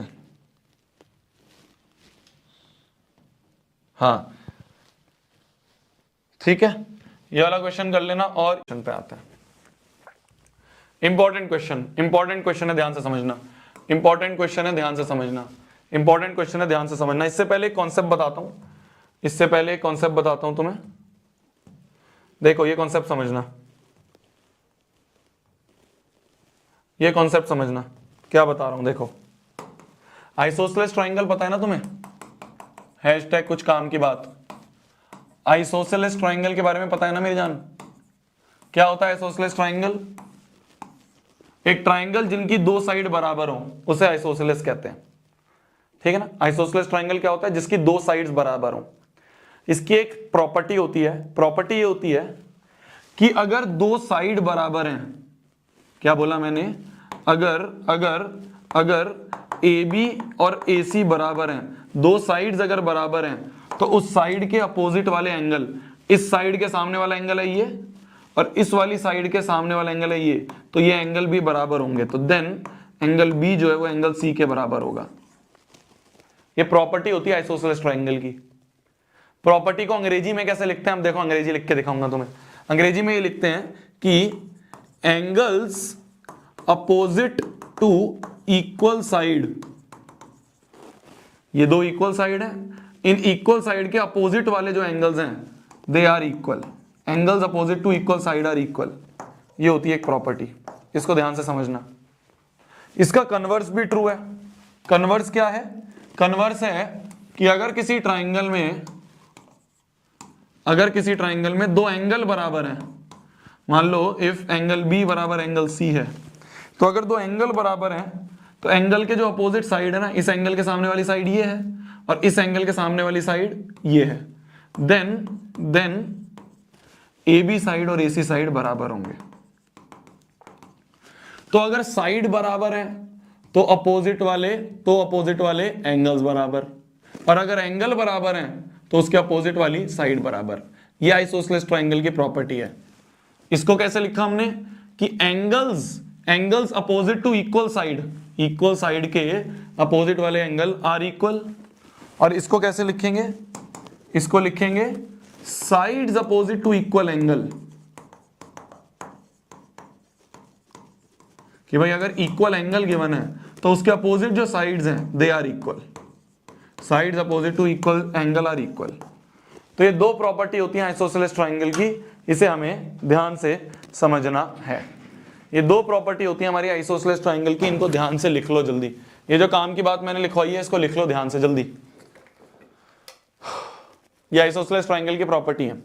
हाँ ठीक है, ये वाला क्वेश्चन कर लेना। और क्वेश्चन पे आता है, इंपॉर्टेंट क्वेश्चन है, ध्यान से समझना, इंपॉर्टेंट क्वेश्चन है, ध्यान से समझना। इससे पहले एक कॉन्सेप्ट बताता हूं तुम्हें, देखो ये कॉन्सेप्ट समझना, क्या बता रहा हूं, देखो आइसोसेलेस ट्राइंगल पता है ना तुम्हें, हैशटैग कुछ काम की बात, आइसोसेलेस ट्राइंगल के बारे में पता है ना मेरी जान, क्या होता है आइसोसेलेस ट्राइंगल, एक ट्राइंगल जिनकी दो साइड बराबर हो उसे आइसोसेलेस कहते हैं, ठीक है ना। आइसोसेलेस ट्राइंगल क्या होता है, जिसकी दो साइड्स बराबर हो। इसकी एक प्रॉपर्टी होती ये होती है कि अगर दो साइड बराबर हैं, क्या बोला मैंने, अगर ए बी और ए सी बराबर हैं, दो साइड्स अगर बराबर हैं, तो उस साइड के अपोजिट वाले एंगल, इस साइड के सामने वाला एंगल है ये और इस वाली साइड के सामने वाला एंगल है ये, तो ये एंगल भी बराबर होंगे, तो देन एंगल बी जो है वो एंगल सी के बराबर होगा। ये प्रॉपर्टी होती है आइसोसेलेस ट्राइंगल की। प्रॉपर्टी को अंग्रेजी में कैसे लिखते हैं, हम देखो अंग्रेजी लिख के दिखाऊंगा तुम्हें। अंग्रेजी में ये लिखते हैं कि angles opposite to equal side, ये दो इक्वल साइड है, इन इक्वल साइड के अपोजिट वाले जो एंगल्स हैं they are equal, angles opposite to equal side are equal, ये होती है एक प्रॉपर्टी, इसको ध्यान से समझना। इसका कन्वर्स भी ट्रू है। कन्वर्स क्या है, कन्वर्स है कि अगर किसी ट्राइंगल में दो एंगल बराबर हैं, मान लो इफ एंगल बी बराबर एंगल सी है, तो अगर दो एंगल बराबर हैं तो एंगल के जो अपोजिट साइड है ना, इस एंगल के सामने वाली साइड ये है और इस एंगल के सामने वाली साइड ये है, देन ए बी साइड और ए सी साइड बराबर होंगे। तो अगर साइड बराबर है तो अपोजिट वाले एंगल्स बराबर, और अगर एंगल बराबर हैं तो उसके अपोजिट वाली साइड बराबर। ये आइसोसेलेस ट्राइंगल की प्रॉपर्टी है। इसको कैसे लिखा हमने कि angles opposite to equal side के अपोजिट वाले एंगल आर इक्वल, और इसको कैसे लिखेंगे, इसको लिखेंगे sides opposite to equal angle, कि भाई अगर इक्वल एंगल गिवन है तो उसके अपोजिट जो साइड्स हैं they are equal, sides opposite to equal angle are equal. तो ये दो प्रॉपर्टी होती हैं आइसोसेलेस ट्राइंगल की, इसे हमें ध्यान से समझना है। ये दो प्रॉपर्टी होती है हमारी आइसोसेलेस ट्राइंगल की, इनको ध्यान से लिख लो जल्दी। ये जो काम की बात मैंने लिखवाई है इसको लिख लो ध्यान से जल्दी। ये आइसोसेलेस ट्राइंगल की प्रॉपर्टी है।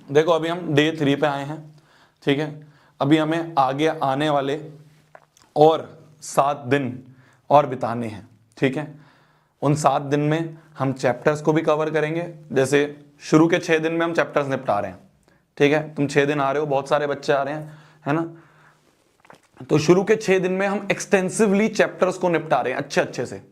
देखो अभी हम डे 3 पे आए हैं, ठीक है। अभी हमें आगे आने वाले और 7 दिन और बिताने हैं, ठीक है। उन 7 दिन में हम चैप्टर्स को भी कवर करेंगे। जैसे शुरू के 6 दिन में हम चैप्टर्स निपटा रहे हैं, ठीक है। तुम 6 दिन आ रहे हो, बहुत सारे बच्चे आ रहे हैं, है ना। तो शुरू के 6 दिन में हम एक्सटेंसिवली चैप्टर्स को निपटा रहे हैं अच्छे से,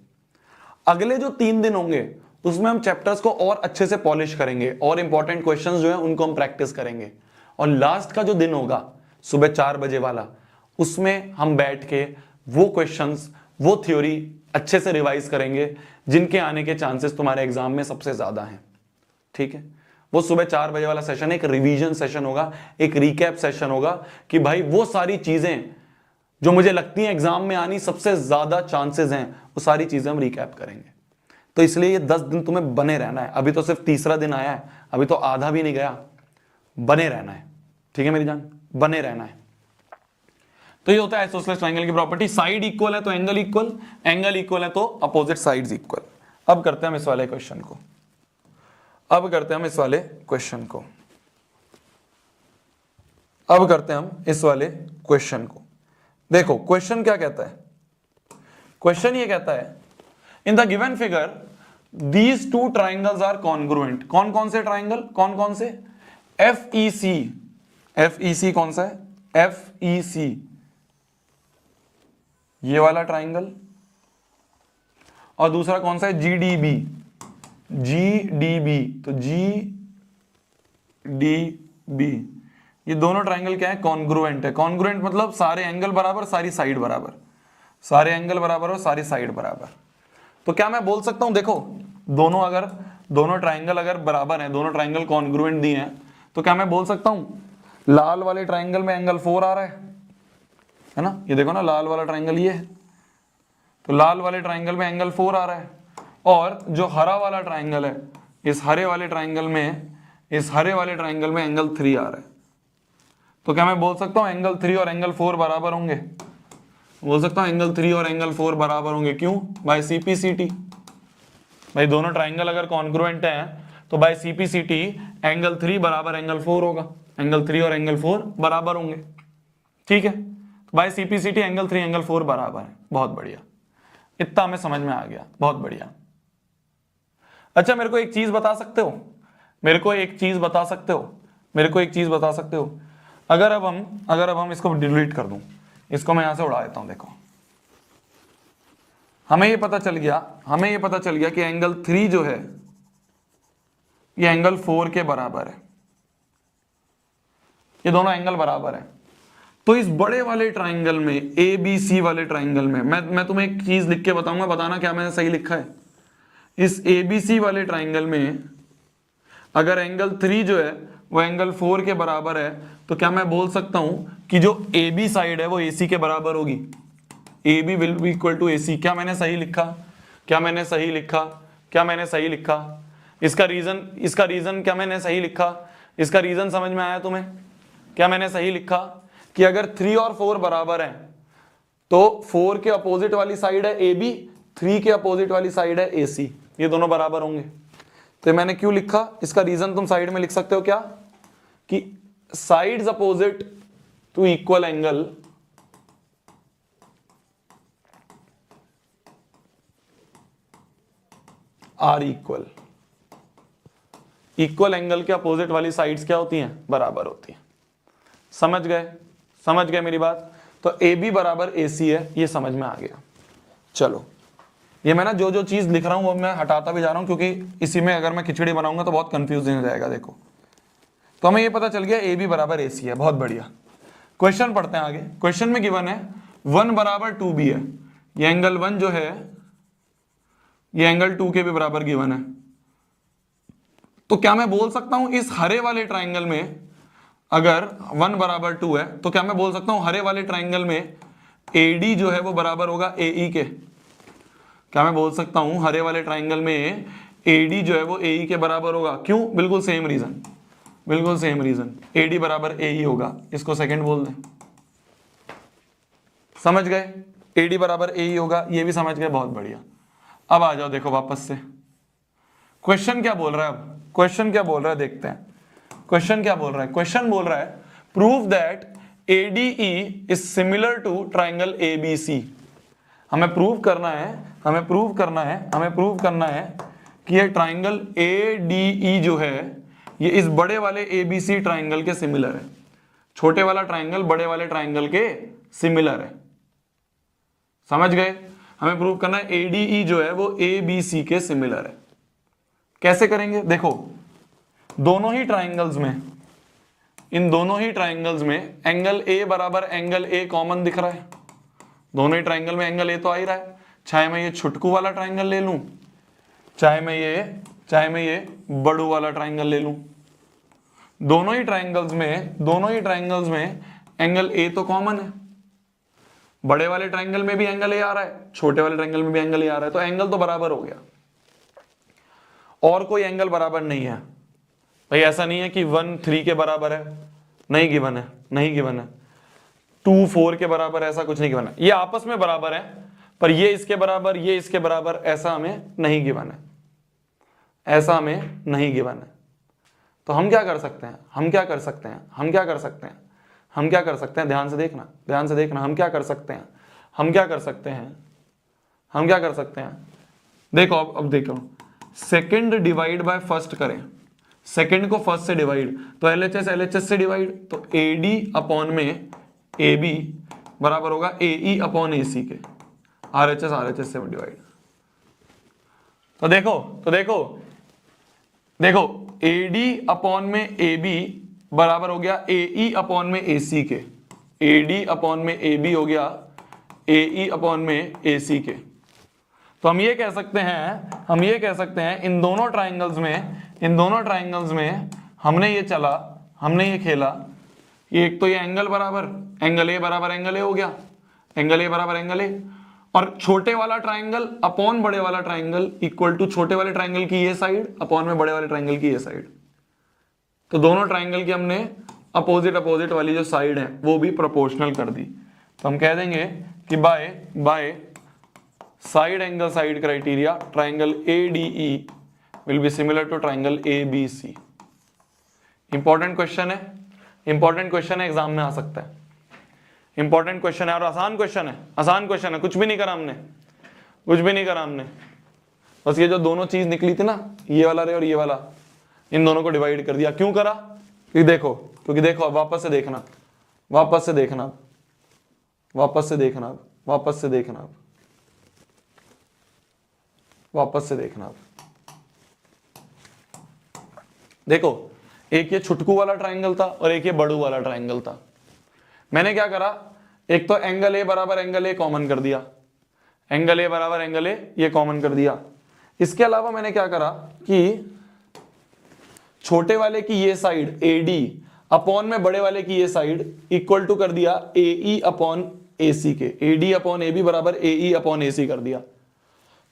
अगले जो 3 दिन होंगे उसमें हम चैप्टर्स को और अच्छे से पॉलिश करेंगे और इंपॉर्टेंट क्वेश्चंस जो है उनको हम प्रैक्टिस करेंगे। और लास्ट का जो दिन होगा सुबह 4 बजे वाला, उसमें हम बैठ के वो क्वेश्चंस, वो थ्योरी अच्छे से रिवाइज करेंगे जिनके आने के चांसेस तुम्हारे एग्जाम में सबसे ज्यादा हैं। ठीक है, वो सुबह 4 बजे वाला सेशन एक रिवीजन सेशन होगा, एक रिकैप सेशन होगा कि भाई वो सारी चीजें जो मुझे लगती हैं एग्जाम में आनी सबसे ज्यादा चांसेस हैं, वो सारी चीजें हम रिकैप करेंगे। तो इसलिए ये 10 दिन तुम्हें बने रहना है। अभी तो सिर्फ तीसरा दिन आया है, अभी तो आधा भी नहीं गया, बने रहना है। ठीक है मेरी जान, बने रहना है। तो ये होता है आइसोसेलेस ट्रायंगल की प्रॉपर्टी। साइड इक्वल है तो एंगल इक्वल, एंगल इक्वल है तो अपोजिट साइड्स इक्वल। अब करते हैं हम इस वाले क्वेश्चन को, अब करते हैं हम इस वाले क्वेश्चन को, अब करते हैं हम इस वाले क्वेश्चन को। देखो क्वेश्चन क्या कहता है, क्वेश्चन ये कहता है in the given figure these two triangles are congruent. कौन कौन से ट्राइंगल, कौन कौन से? FEC, FEC कौन सा है? FEC ये वाला ट्राइंगल, और दूसरा कौन सा है? GDB, GDB, तो GDB ये दोनों ट्राइंगल क्या है? कॉन्ग्रुएंट है। कॉन्ग्रुएंट मतलब सारे एंगल बराबर, सारी साइड बराबर, सारे एंगल बराबर और सारी साइड बराबर। तो क्या मैं बोल सकता हूं, देखो दोनों अगर दोनों ट्राइंगल अगर बराबर हैं, दोनों ट्राइंगल कॉन्ग्रुएंट दिए हैं, तो क्या मैं बोल सकता हूं लाल वाले ट्राइंगल में एंगल 4 आ रहा है ना? ये देखो ना, लाल वाला ट्राइंगल ये है, तो लाल वाले ट्राइंगल में एंगल 4 आ रहा है। और जो हरा वाला ट्राइंगल है, इस हरे वाले ट्राइंगल में, इस हरे वाले ट्राइंगल में एंगल 3 आ रहा है। तो क्या मैं बोल सकता हूं एंगल 3 और एंगल 4 बराबर होंगे? बोल सकता हूं एंगल 3 और एंगल 4 बराबर होंगे। क्यों? By CPCT। भाई दोनों ट्राइंगल अगर कॉन्ग्रुएंट हैं तो बाय CPCT एंगल 3 बराबर एंगल 4 होगा, एंगल 3 और एंगल 4 बराबर होंगे। ठीक है, तो बाय CPCT एंगल 3 एंगल 4 बराबर है। बहुत बढ़िया, इतना हमें समझ में आ गया, बहुत बढ़िया। अच्छा मेरे को एक चीज बता सकते हो, मेरे को एक चीज बता सकते हो, मेरे को एक चीज बता सकते हो, अगर अब हम इसको डिलीट कर दूं, इसको मैं यहां से उड़ा देता हूं। देखो हमें ये पता चल गया कि एंगल 3 जो है ये एंगल 4 के बराबर है, ये दोनों एंगल बराबर है। तो इस बड़े वाले ट्राइंगल में, ABC वाले ट्राइंगल में, मैं तुम्हें एक चीज लिख के बताऊंगा, बताना क्या मैंने सही लिखा है। इस ABC वाले ट्राइंगल में अगर एंगल 3 जो है वो एंगल 4 के बराबर है, तो क्या मैं बोल सकता हूं कि जो AB साइड है वो AC के बराबर होगी? AB will be equal to AC। क्या मैंने सही लिखा? क्या मैंने सही लिखा? क्या मैंने सही लिखा? इसका रीजन क्या मैंने सही लिखा? इसका रीजन समझ में आया तुम्हें? क्या मैंने सही लिखा कि अगर 3 और 4 बराबर हैं तो 4 के अपोजिट वाली साइड है AB, 3 के अपोजिट वाली साइड है AC, ये दोनों बराबर होंगे। तो मैंने क्यों लिखा, इसका रीजन तुम साइड में लिख सकते हो क्या, कि sides opposite to equal angle are equal. Equal angle के अपोजिट वाली साइड्स क्या होती हैं? बराबर होती हैं। समझ गए? समझ गए मेरी बात? तो AB बराबर AC है, ये समझ में आ गया। चलो ये मैं ना जो चीज लिख रहा हूं वो मैं हटाता भी जा रहा हूं, क्योंकि इसी में अगर मैं खिचड़ी बनाऊंगा तो बहुत कंफ्यूजिंग हो जाएगा। देखो तो हमें ये पता चल गया AB बराबर AC है। बहुत बढ़िया। क्वेश्चन पढ़ते हैं आगे। क्वेश्चन में गिवन है 1 बराबर 2B है, ये एंगल 1 जो है ये एंगल 2 के भी बराबर गिवन है। तो क्या मैं बोल सकता हूं इस हरे वाले ट्राइंगल में अगर 1 बराबर 2 है, तो क्या मैं बोल सकता हूं हरे वाले ट्राइंगल में AD जो है वो बराबर होगा AE के? क्या मैं बोल सकता हूं हरे वाले ट्राइंगल में AD जो है वो AE के बराबर होगा? क्यों? बिल्कुल सेम रीजन, बिल्कुल सेम रीजन, AD बराबर AE होगा। इसको सेकंड बोल दें। समझ गए? AD बराबर AE होगा, ये भी समझ गए। बहुत बढ़िया। अब आ जाओ, देखो वापस से क्वेश्चन क्या बोल रहा है। अब क्वेश्चन क्या बोल रहा है देखते हैं। क्वेश्चन क्या बोल रहा है? क्वेश्चन बोल रहा है prove that ADE is similar to triangle ABC। हमें प्रूव करना है कि ये ट्राइंगल ADE जो है ये इस बड़े वाले ABC ट्राइंगल के सिमिलर है। छोटे वाला ट्राइंगल बड़े वाले ट्राइंगल के सिमिलर है। समझ गए? हमें प्रूव करना है ADE जो है वो ABC के सिमिलर है। कैसे करेंगे? देखो दोनों ही ट्राइंगल्स में, इन दोनों ही ट्राइंगल्स में एंगल A बराबर एंगल A कॉमन दिख रहा है। दोनों ही ट्राइंगल में एंगल A तो आ ही रहा है, चाहे मैं ये छुटकू वाला ट्राइंगल ले लूं, चाहे मैं ये बड़ू वाला ट्राइंगल ले लूं। दोनों ही ट्राइंगल्स में एंगल A तो कॉमन है। बड़े वाले ट्राइंगल में भी एंगल A आ रहा है, छोटे वाले ट्राइंगल में भी एंगल A आ रहा है, तो एंगल तो बराबर हो गया। और कोई एंगल बराबर नहीं है भाई, ऐसा नहीं है कि 1 3 के बराबर है, नहीं गिवन है 2 4 के बराबर, ऐसा कुछ नहीं गिवन है। ये आपस में बराबर है, पर ये इसके बराबर, ये इसके बराबर, ऐसा हमें नहीं गिवन है। तो हम क्या कर सकते हैं? हम क्या कर सकते हैं? ध्यान से देखना, हम क्या कर सकते हैं? देखो अब देखो, सेकंड डिवाइड बाय फर्स्ट करें, सेकंड को फर्स्ट से डिवाइड, तो LHS से डिवाइड, तो AD अपॉन में AB बराबर होगा AE अपॉन AC के, RHS से डिवाइड। तो देखो AD अपॉन में AB बराबर हो गया AE अपॉन में AC के, AD अपॉन में AB हो गया AE अपॉन में AC के। तो हम ये कह सकते हैं इन दोनों ट्राइंगल्स में हमने ये खेला, ये एक तो ये एंगल बराबर एंगल A बराबर एंगल A हो गया, एंगल A बराबर एंगल A, और छोटे वाला ट्राइंगल अपॉन बड़े वाला ट्राइंगल इक्वल टू छोटे वाले ट्राइंगल की ये साइड अपॉन में बड़े वाले ट्राइंगल की ये साइड। तो दोनों ट्राइंगल की हमने अपोजिट वाली जो साइड है वो भी प्रोपोर्शनल कर दी। तो हम कह देंगे कि by side angle side criteria triangle ADE will be similar to triangle ABC। Important question है, एग्जाम में आ सकता है, इंपॉर्टेंट क्वेश्चन है और आसान क्वेश्चन है, कुछ भी नहीं करा हमने, बस ये जो दोनों चीज निकली थी ना, ये वाला रे और ये वाला, इन दोनों को डिवाइड कर दिया। क्यों करा? क्योंकि देखो अब वापस से देखना। देखो एक ये छुटकू वाला ट्राइंगल था और एक ये बड़ू वाला ट्राइंगल था। मैंने क्या करा, एक तो एंगल A बराबर एंगल A कॉमन कर दिया, ये कॉमन कर दिया। इसके अलावा मैंने क्या करा कि छोटे वाले की ये साइड AD अपॉन में बड़े वाले की ये साइड इक्वल टू कर दिया AE अपॉन AC के, AD अपॉन AB बराबर AE अपॉन AC कर दिया।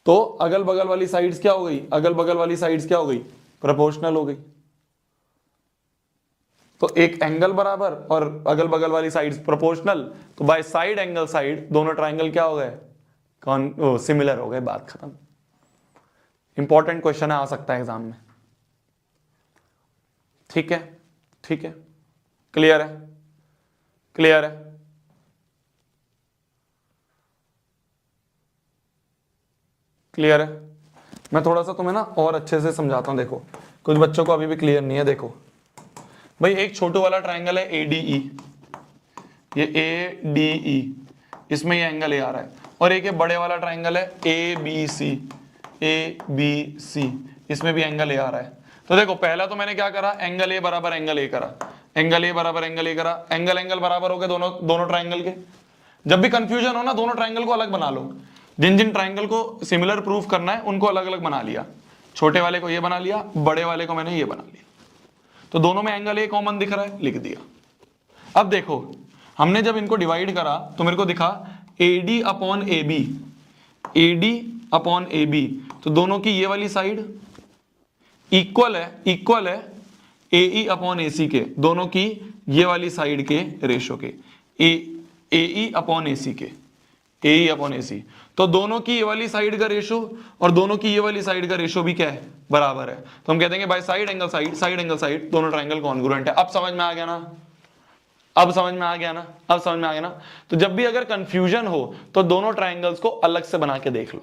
तो अगल बगल वाली साइड्स क्या हो गई? प्रोपोर्शनल हो गई। तो एक एंगल बराबर और अगल बगल वाली साइड्स प्रोपोर्शनल, तो बाय साइड एंगल साइड दोनों ट्राइंगल क्या हो गए? सिमिलर हो गए, बात खत्म। इंपॉर्टेंट क्वेश्चन है, आ सकता है एग्जाम में। ठीक है, क्लियर है। मैं थोड़ा सा तुम्हें ना और अच्छे से समझाता हूं। देखो कुछ बच्चों को अभी भी क्लियर नहीं है। देखो भाई, एक छोटू वाला ट्राइंगल है ADE, ये ADE, इसमें ये एंगल A आ रहा है, और एक ये बड़े वाला ट्राइंगल है ABC, इसमें भी एंगल A आ रहा है। तो देखो पहला तो मैंने क्या करा, एंगल A बराबर एंगल A करा, एंगल बराबर हो गए दोनों ट्राइंगल के। जब भी कंफ्यूजन हो ना, दोनों ट्राइंगल को अलग बना लो, जिन ट्राइंगल को सिमिलर प्रूफ करना है उनको अलग अलग बना लिया। छोटे वाले को ये बना लिया, बड़े वाले को मैंने ये बना लिया, तो दोनों में एंगल A कॉमन दिख रहा है, लिख दिया। अब देखो हमने जब इनको डिवाइड करा तो मेरे को दिखा AD अपॉन AB, तो दोनों की ये वाली साइड इक्वल है AE अपॉन AC के, दोनों की ये वाली साइड के रेशो के, AE अपॉन AC। तो दोनों की ये वाली साइड का रेशो और दोनों की ये वाली साइड का रेशो भी क्या है? बराबर है। तो हम कहते हैं बाय साइड एंगल साइड दोनों ट्राइंगल कॉन्ग्रुएंट है। अब समझ में आ गया ना? तो जब भी अगर कंफ्यूजन हो तो दोनों ट्राइंगल्स को अलग से बना के देख लो।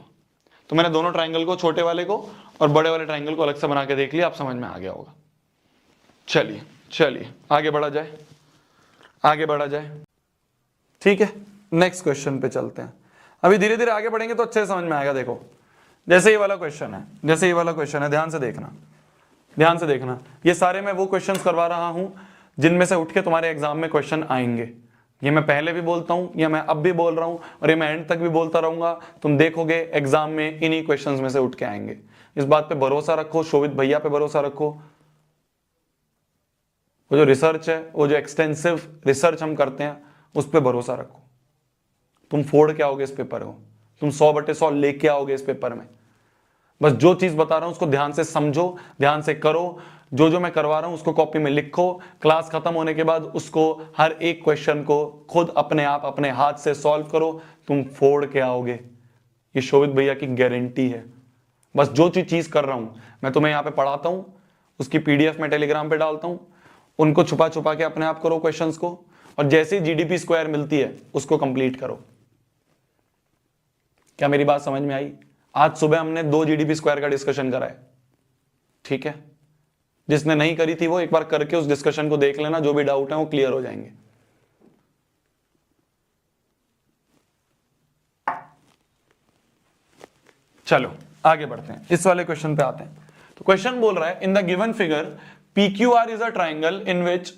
तो मैंने दोनों ट्राइंगल को, छोटे वाले को और बड़े वाले ट्राइंगल को अलग से बना के देख लिया, अब समझ में आ गया होगा। चलिए आगे बढ़ा जाए। ठीक है, नेक्स्ट क्वेश्चन पे चलते हैं। अभी धीरे धीरे आगे बढ़ेंगे तो अच्छे से समझ में आएगा। देखो जैसे ये वाला क्वेश्चन है, जैसे ये वाला क्वेश्चन है, ध्यान से देखना, ध्यान से देखना। ये सारे मैं वो क्वेश्चंस करवा रहा हूं जिनमें से उठ के तुम्हारे एग्जाम में क्वेश्चन आएंगे। ये मैं पहले भी बोलता हूं, या मैं अब भी बोल रहा हूं, और ये मैं एंड तक भी बोलता रहूंगा। तुम देखोगे एग्जाम में इन्हीं क्वेश्चंस में से उठ के आएंगे। इस बात पे भरोसा रखो, शोभित भैया पे भरोसा रखो। वो जो रिसर्च है, वो जो एक्सटेंसिव रिसर्च हम करते हैं, उस पर भरोसा रखो। तुम फोड़ के आओगे इस पेपर को, तुम 100/100 लेके आओगे इस पेपर में। बस जो चीज बता रहा हूं उसको ध्यान से समझो, ध्यान से करो। जो जो मैं करवा रहा हूं उसको कॉपी में लिखो। क्लास खत्म होने के बाद उसको हर एक क्वेश्चन को खुद अपने आप अपने हाथ से सॉल्व करो, तुम फोड़ के आओगे। ये शोभित भैया की गारंटी है। बस जो चीज कर रहा हूं मैं तुम्हें यहाँ पे पढ़ाता हूं, उसकी पीडीएफ में टेलीग्राम पे डालता हूं, उनको छुपा छुपा के अपने आप करो क्वेश्चंस को, और जैसे ही जीडीपी स्क्वायर मिलती है उसको कंप्लीट करो। क्या मेरी बात समझ में आई? आज सुबह हमने 2 जीडीपी स्क्वायर का डिस्कशन करा है, ठीक है? जिसने नहीं करी थी वो एक बार करके उस डिस्कशन को देख लेना, जो भी डाउट है वो क्लियर हो जाएंगे। चलो आगे बढ़ते हैं, इस वाले क्वेश्चन पे आते हैं। तो क्वेश्चन बोल रहा है, in the given figure PQR is a triangle in which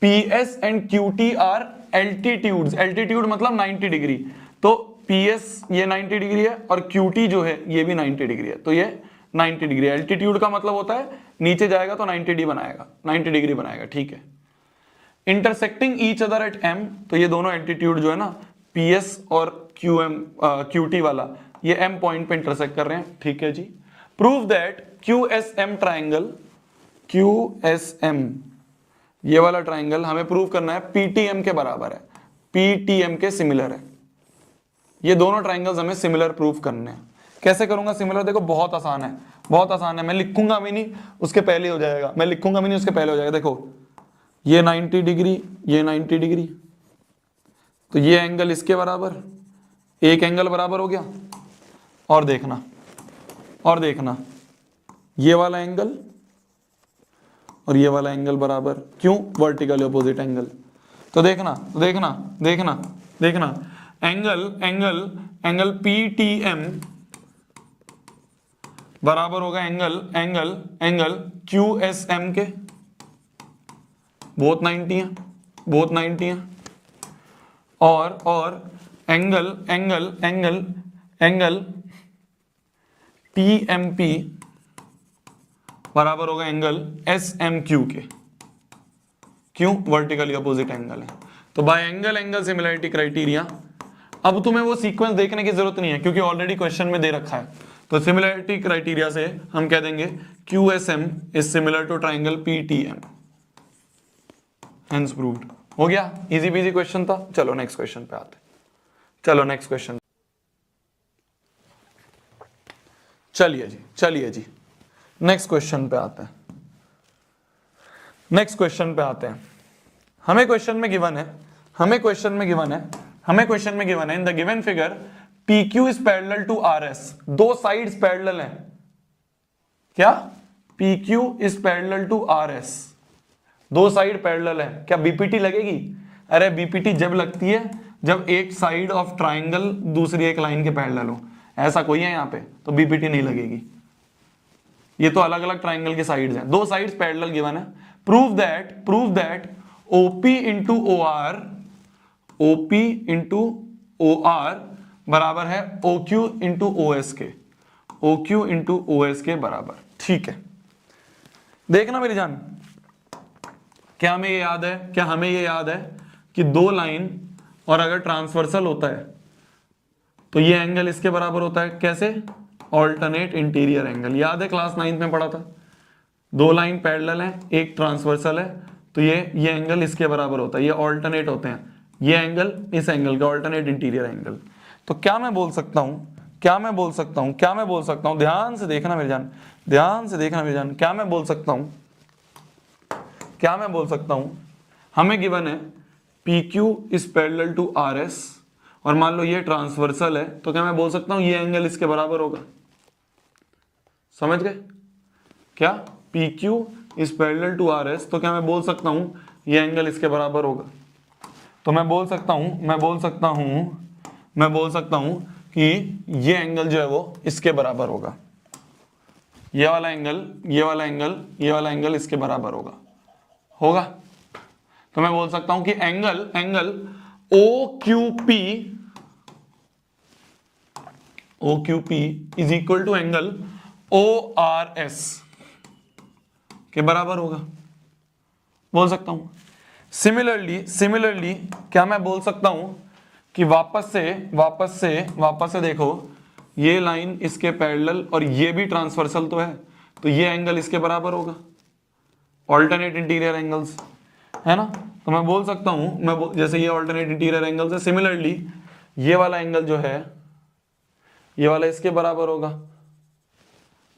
PS and QT are altitudes. Altitude मतलब 90 डिग्री। तो PS ये 90 डिग्री है और QT जो है ये भी 90 डिग्री है, तो ये 90 डिग्री। एल्टीट्यूड का मतलब होता है नीचे जाएगा तो 90 बनाएगा, 90 डिग्री बनाएगा, ठीक है। Intersecting each other at M, तो ये दोनों एल्टीट्यूड जो है ना PS और QT वाला, ये M पॉइंट पे इंटरसेक्ट कर रहे हैं, ठीक है जी। Prove that QSM triangle, QSM ये वाला ट्राइंगल हमें प्रूव करना है PTM के बराबर है, PTM के सिमिलर है। ये दोनों ट्राइंगल्स हमें सिमिलर प्रूव करने हैं। कैसे करूंगा सिमिलर? देखो बहुत आसान है, बहुत आसान है। मैं लिखूंगा भी नहीं, उसके पहले हो जाएगा। मैं लिखूंगा भी नहीं, उसके पहले हो जाएगा। देखो ये 90 डिग्री, ये 90 डिग्री, तो ये एंगल इसके बराबर, एक एंगल बराबर हो गया। और देखना, और देखना, ये वाला एंगल और ये वाला एंगल बराबर। क्यों? Vertical opposite angle. तो देखना, देखना, देखना, देखना, एंगल एंगल एंगल PTM बराबर होगा एंगल एंगल एंगल QSM के। बहुत 90 है, बहुत 90 है। और angle angle angle angle TMP बराबर होगा एंगल SMQ के। क्यों? वर्टिकली अपोजिट एंगल है। तो by angle angle similarity criteria, अब तुम्हें वो सीक्वेंस देखने की जरूरत नहीं है क्योंकि ऑलरेडी क्वेश्चन में दे रखा है। तो सिमिलरिटी क्राइटेरिया से हम कह देंगे QSM is similar to triangle PTM, hence proved. हो गया, इजी पीजी क्वेश्चन था। चलो नेक्स्ट क्वेश्चन पे आते हैं। चलो नेक्स्ट क्वेश्चन, चलिए जी, चलिए जी, नेक्स्ट क्वेश्चन पे आते हैं। नेक्स्ट क्वेश्चन पे आते हैं। हमें क्वेश्चन में गिवन है, हमें क्वेश्चन में गिवन है, हमें क्वेश्चन में गिवन है, in the given figure PQ is parallel to RS। दो साइड्स पैरेलल हैं। क्या? PQ is parallel to RS, दो साइड पैरेलल है। क्या BPT लगेगी? अरे BPT जब लगती है जब एक साइड ऑफ ट्राइंगल दूसरी एक लाइन के पैरेलल हो। ऐसा कोई है यहाँ पे, तो BPT नहीं लगेगी। ये तो अलग अलग ट्राइंगल के साइड्स हैं, दो साइड्स पैरेलल गिवन है। Prove that OP into OR, OP into OR बराबर है OQ इंटू OS के, OQ इंटू OS के बराबर। ठीक है, देखना मेरी जान, क्या हमें ये याद है, क्या हमें ये याद है कि दो लाइन और अगर ट्रांसवर्सल होता है तो ये एंगल इसके बराबर होता है। कैसे? Alternate interior angle. याद है क्लास 9th में पढ़ा था। दो लाइन पैरेलल है, एक ट्रांसवर्सल है, तो ये एंगल इसके बराबर होता है। ये ऑल्टरनेट होते हैं, ये एंगल इस एंगल का, ऑल्टरनेट इंटीरियर एंगल। तो क्या मैं बोल सकता हूं, क्या मैं बोल सकता हूं, क्या मैं बोल सकता हूं, ध्यान से देखना मेरी जान, ध्यान से देखना मेरी जान। क्या मैं बोल सकता हूं, क्या मैं बोल सकता हूं, हमें गिवन है PQ is parallel to RS और मान लो ये ट्रांसवर्सल है, तो क्या मैं बोल सकता हूं ये एंगल इसके बराबर होगा। समझ गए? क्या? PQ is parallel to RS, तो क्या मैं बोल सकता हूं ये एंगल इसके बराबर होगा। तो मैं बोल सकता हूं मैं बोल सकता हूं कि ये एंगल जो है वो इसके बराबर होगा, ये वाला एंगल, ये वाला एंगल, ये वाला एंगल इसके बराबर होगा। तो मैं बोल सकता हूं कि angle OQP is equal to angle ORS के बराबर होगा, बोल सकता हूं। सिमिलरली क्या मैं बोल सकता हूं कि वापस से देखो, ये लाइन इसके पैरेलल और ये भी ट्रांसवर्सल तो है, तो ये एंगल इसके बराबर होगा, ऑल्टरनेट इंटीरियर एंगल्स है ना। तो मैं बोल सकता हूं, जैसे ये ऑल्टरनेट इंटीरियर एंगल्स है, सिमिलरली ये वाला एंगल जो है ये वाला इसके बराबर होगा।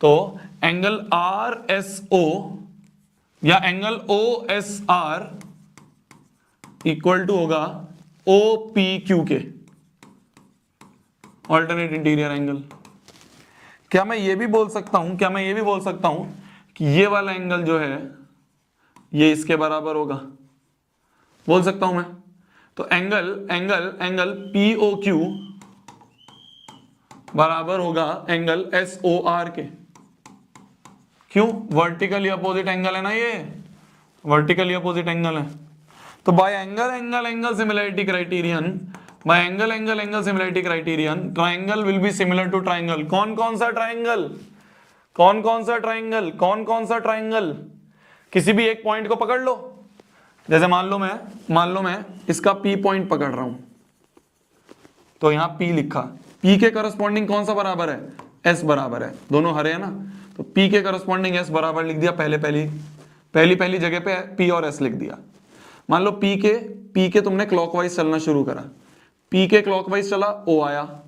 तो एंगल RSO या एंगल OSR इक्वल टू होगा OPQ के, ऑल्टरनेट इंटीरियर एंगल। क्या मैं ये भी बोल सकता हूं कि ये वाला एंगल जो है ये इसके बराबर होगा, बोल सकता हूं मैं। तो एंगल POQ बराबर होगा एंगल SOR के। क्यों? वर्टिकली अपोजिट एंगल है ना, ये वर्टिकली अपोजिट एंगल है। तो by angle similarity criterion, triangle will be similar to triangle. कौन कौन सा ट्राइंगल? किसी भी एक पॉइंट को पकड़ लो, जैसे मान लो मैं इसका P पॉइंट पकड़ रहा हूं, तो यहां P लिखा, P के करस्पॉन्डिंग कौन सा बराबर है? S बराबर है, दोनों हरे है ना, तो P के करस्पॉन्डिंग S बराबर लिख दिया, पहली जगह पे P और S लिख दिया। मान लो P के तुमने क्लॉकवाइज चलना शुरू करा, P के क्लॉकवाइज चला O आया,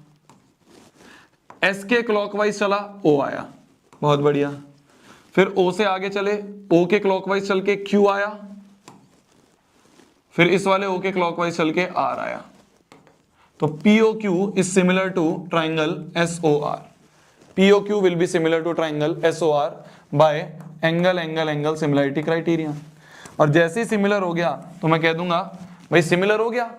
S के क्लॉकवाइज चला O आया, बहुत बढ़िया। फिर O से आगे चले, O के क्लॉकवाइज चल के Q आया, फिर इस वाले O के क्लॉकवाइज चल के R आया। तो POQ is similar to triangle SOR। POQ will be similar to triangle SOR by angle similarity criteria. और जैसे ही सिमिलर हो गया तो मैं कह दूंगा भाई सिमिलर हो गया,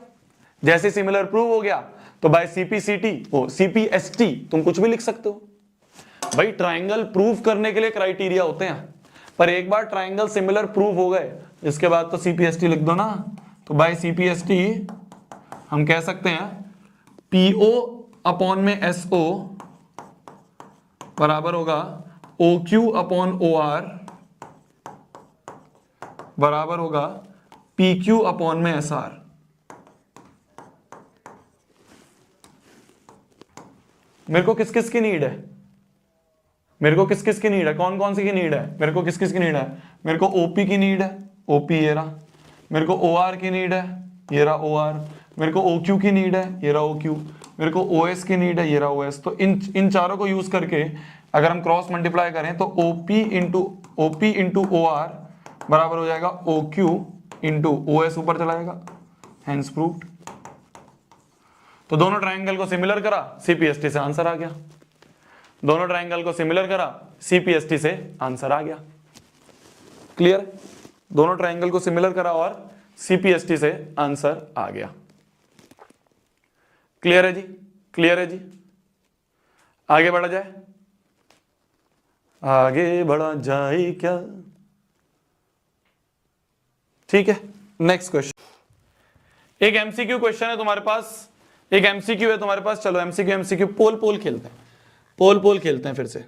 जैसे सिमिलर प्रूव हो गया तो बाय CPST तुम कुछ भी लिख सकते हो। भाई ट्राइंगल प्रूव करने के लिए क्राइटेरिया होते हैं, पर एक बार ट्राइंगल सिमिलर प्रूव हो गए इसके बाद तो CPST लिख दो ना। तो बाय CPST हम कह सकते हैं PO अपॉन में SO बराबर होगा OQ अपॉन OR बराबर होगा PQ अपॉन में SR। मेरे को किस किस की नीड है? कौन कौन सी की नीड है? मेरे को किस किस की नीड है? मेरे को OP की नीड है, OP ये रहा। मेरे को OR की नीड है, ये रहा OR। मेरे को OQ की नीड है, ये रहा OQ। मेरे को OS की नीड है, ये रहा OS। तो इन चारों को यूज करके अगर हम क्रॉस मल्टीप्लाई करें तो OP इंटू OR बराबर हो जाएगा OQ इंटू OS, ऊपर चला जाएगा, हेंस प्रूव्ड। तो दोनों ट्राइंगल को सिमिलर करा, CPST से आंसर आ गया। दोनों ट्राइंगल को सिमिलर करा, CPST से आंसर आ गया। क्लियर? दोनों ट्राइंगल को सिमिलर करा और CPST से आंसर आ गया। क्लियर है जी? क्लियर है जी? आगे बढ़ा जाए? आगे बढ़ा जाए क्या? ठीक है, नेक्स्ट क्वेश्चन। एक MCQ क्वेश्चन है तुम्हारे पास, एक MCQ है तुम्हारे पास। चलो MCQ पोल खेलते हैं, पोल खेलते हैं फिर से।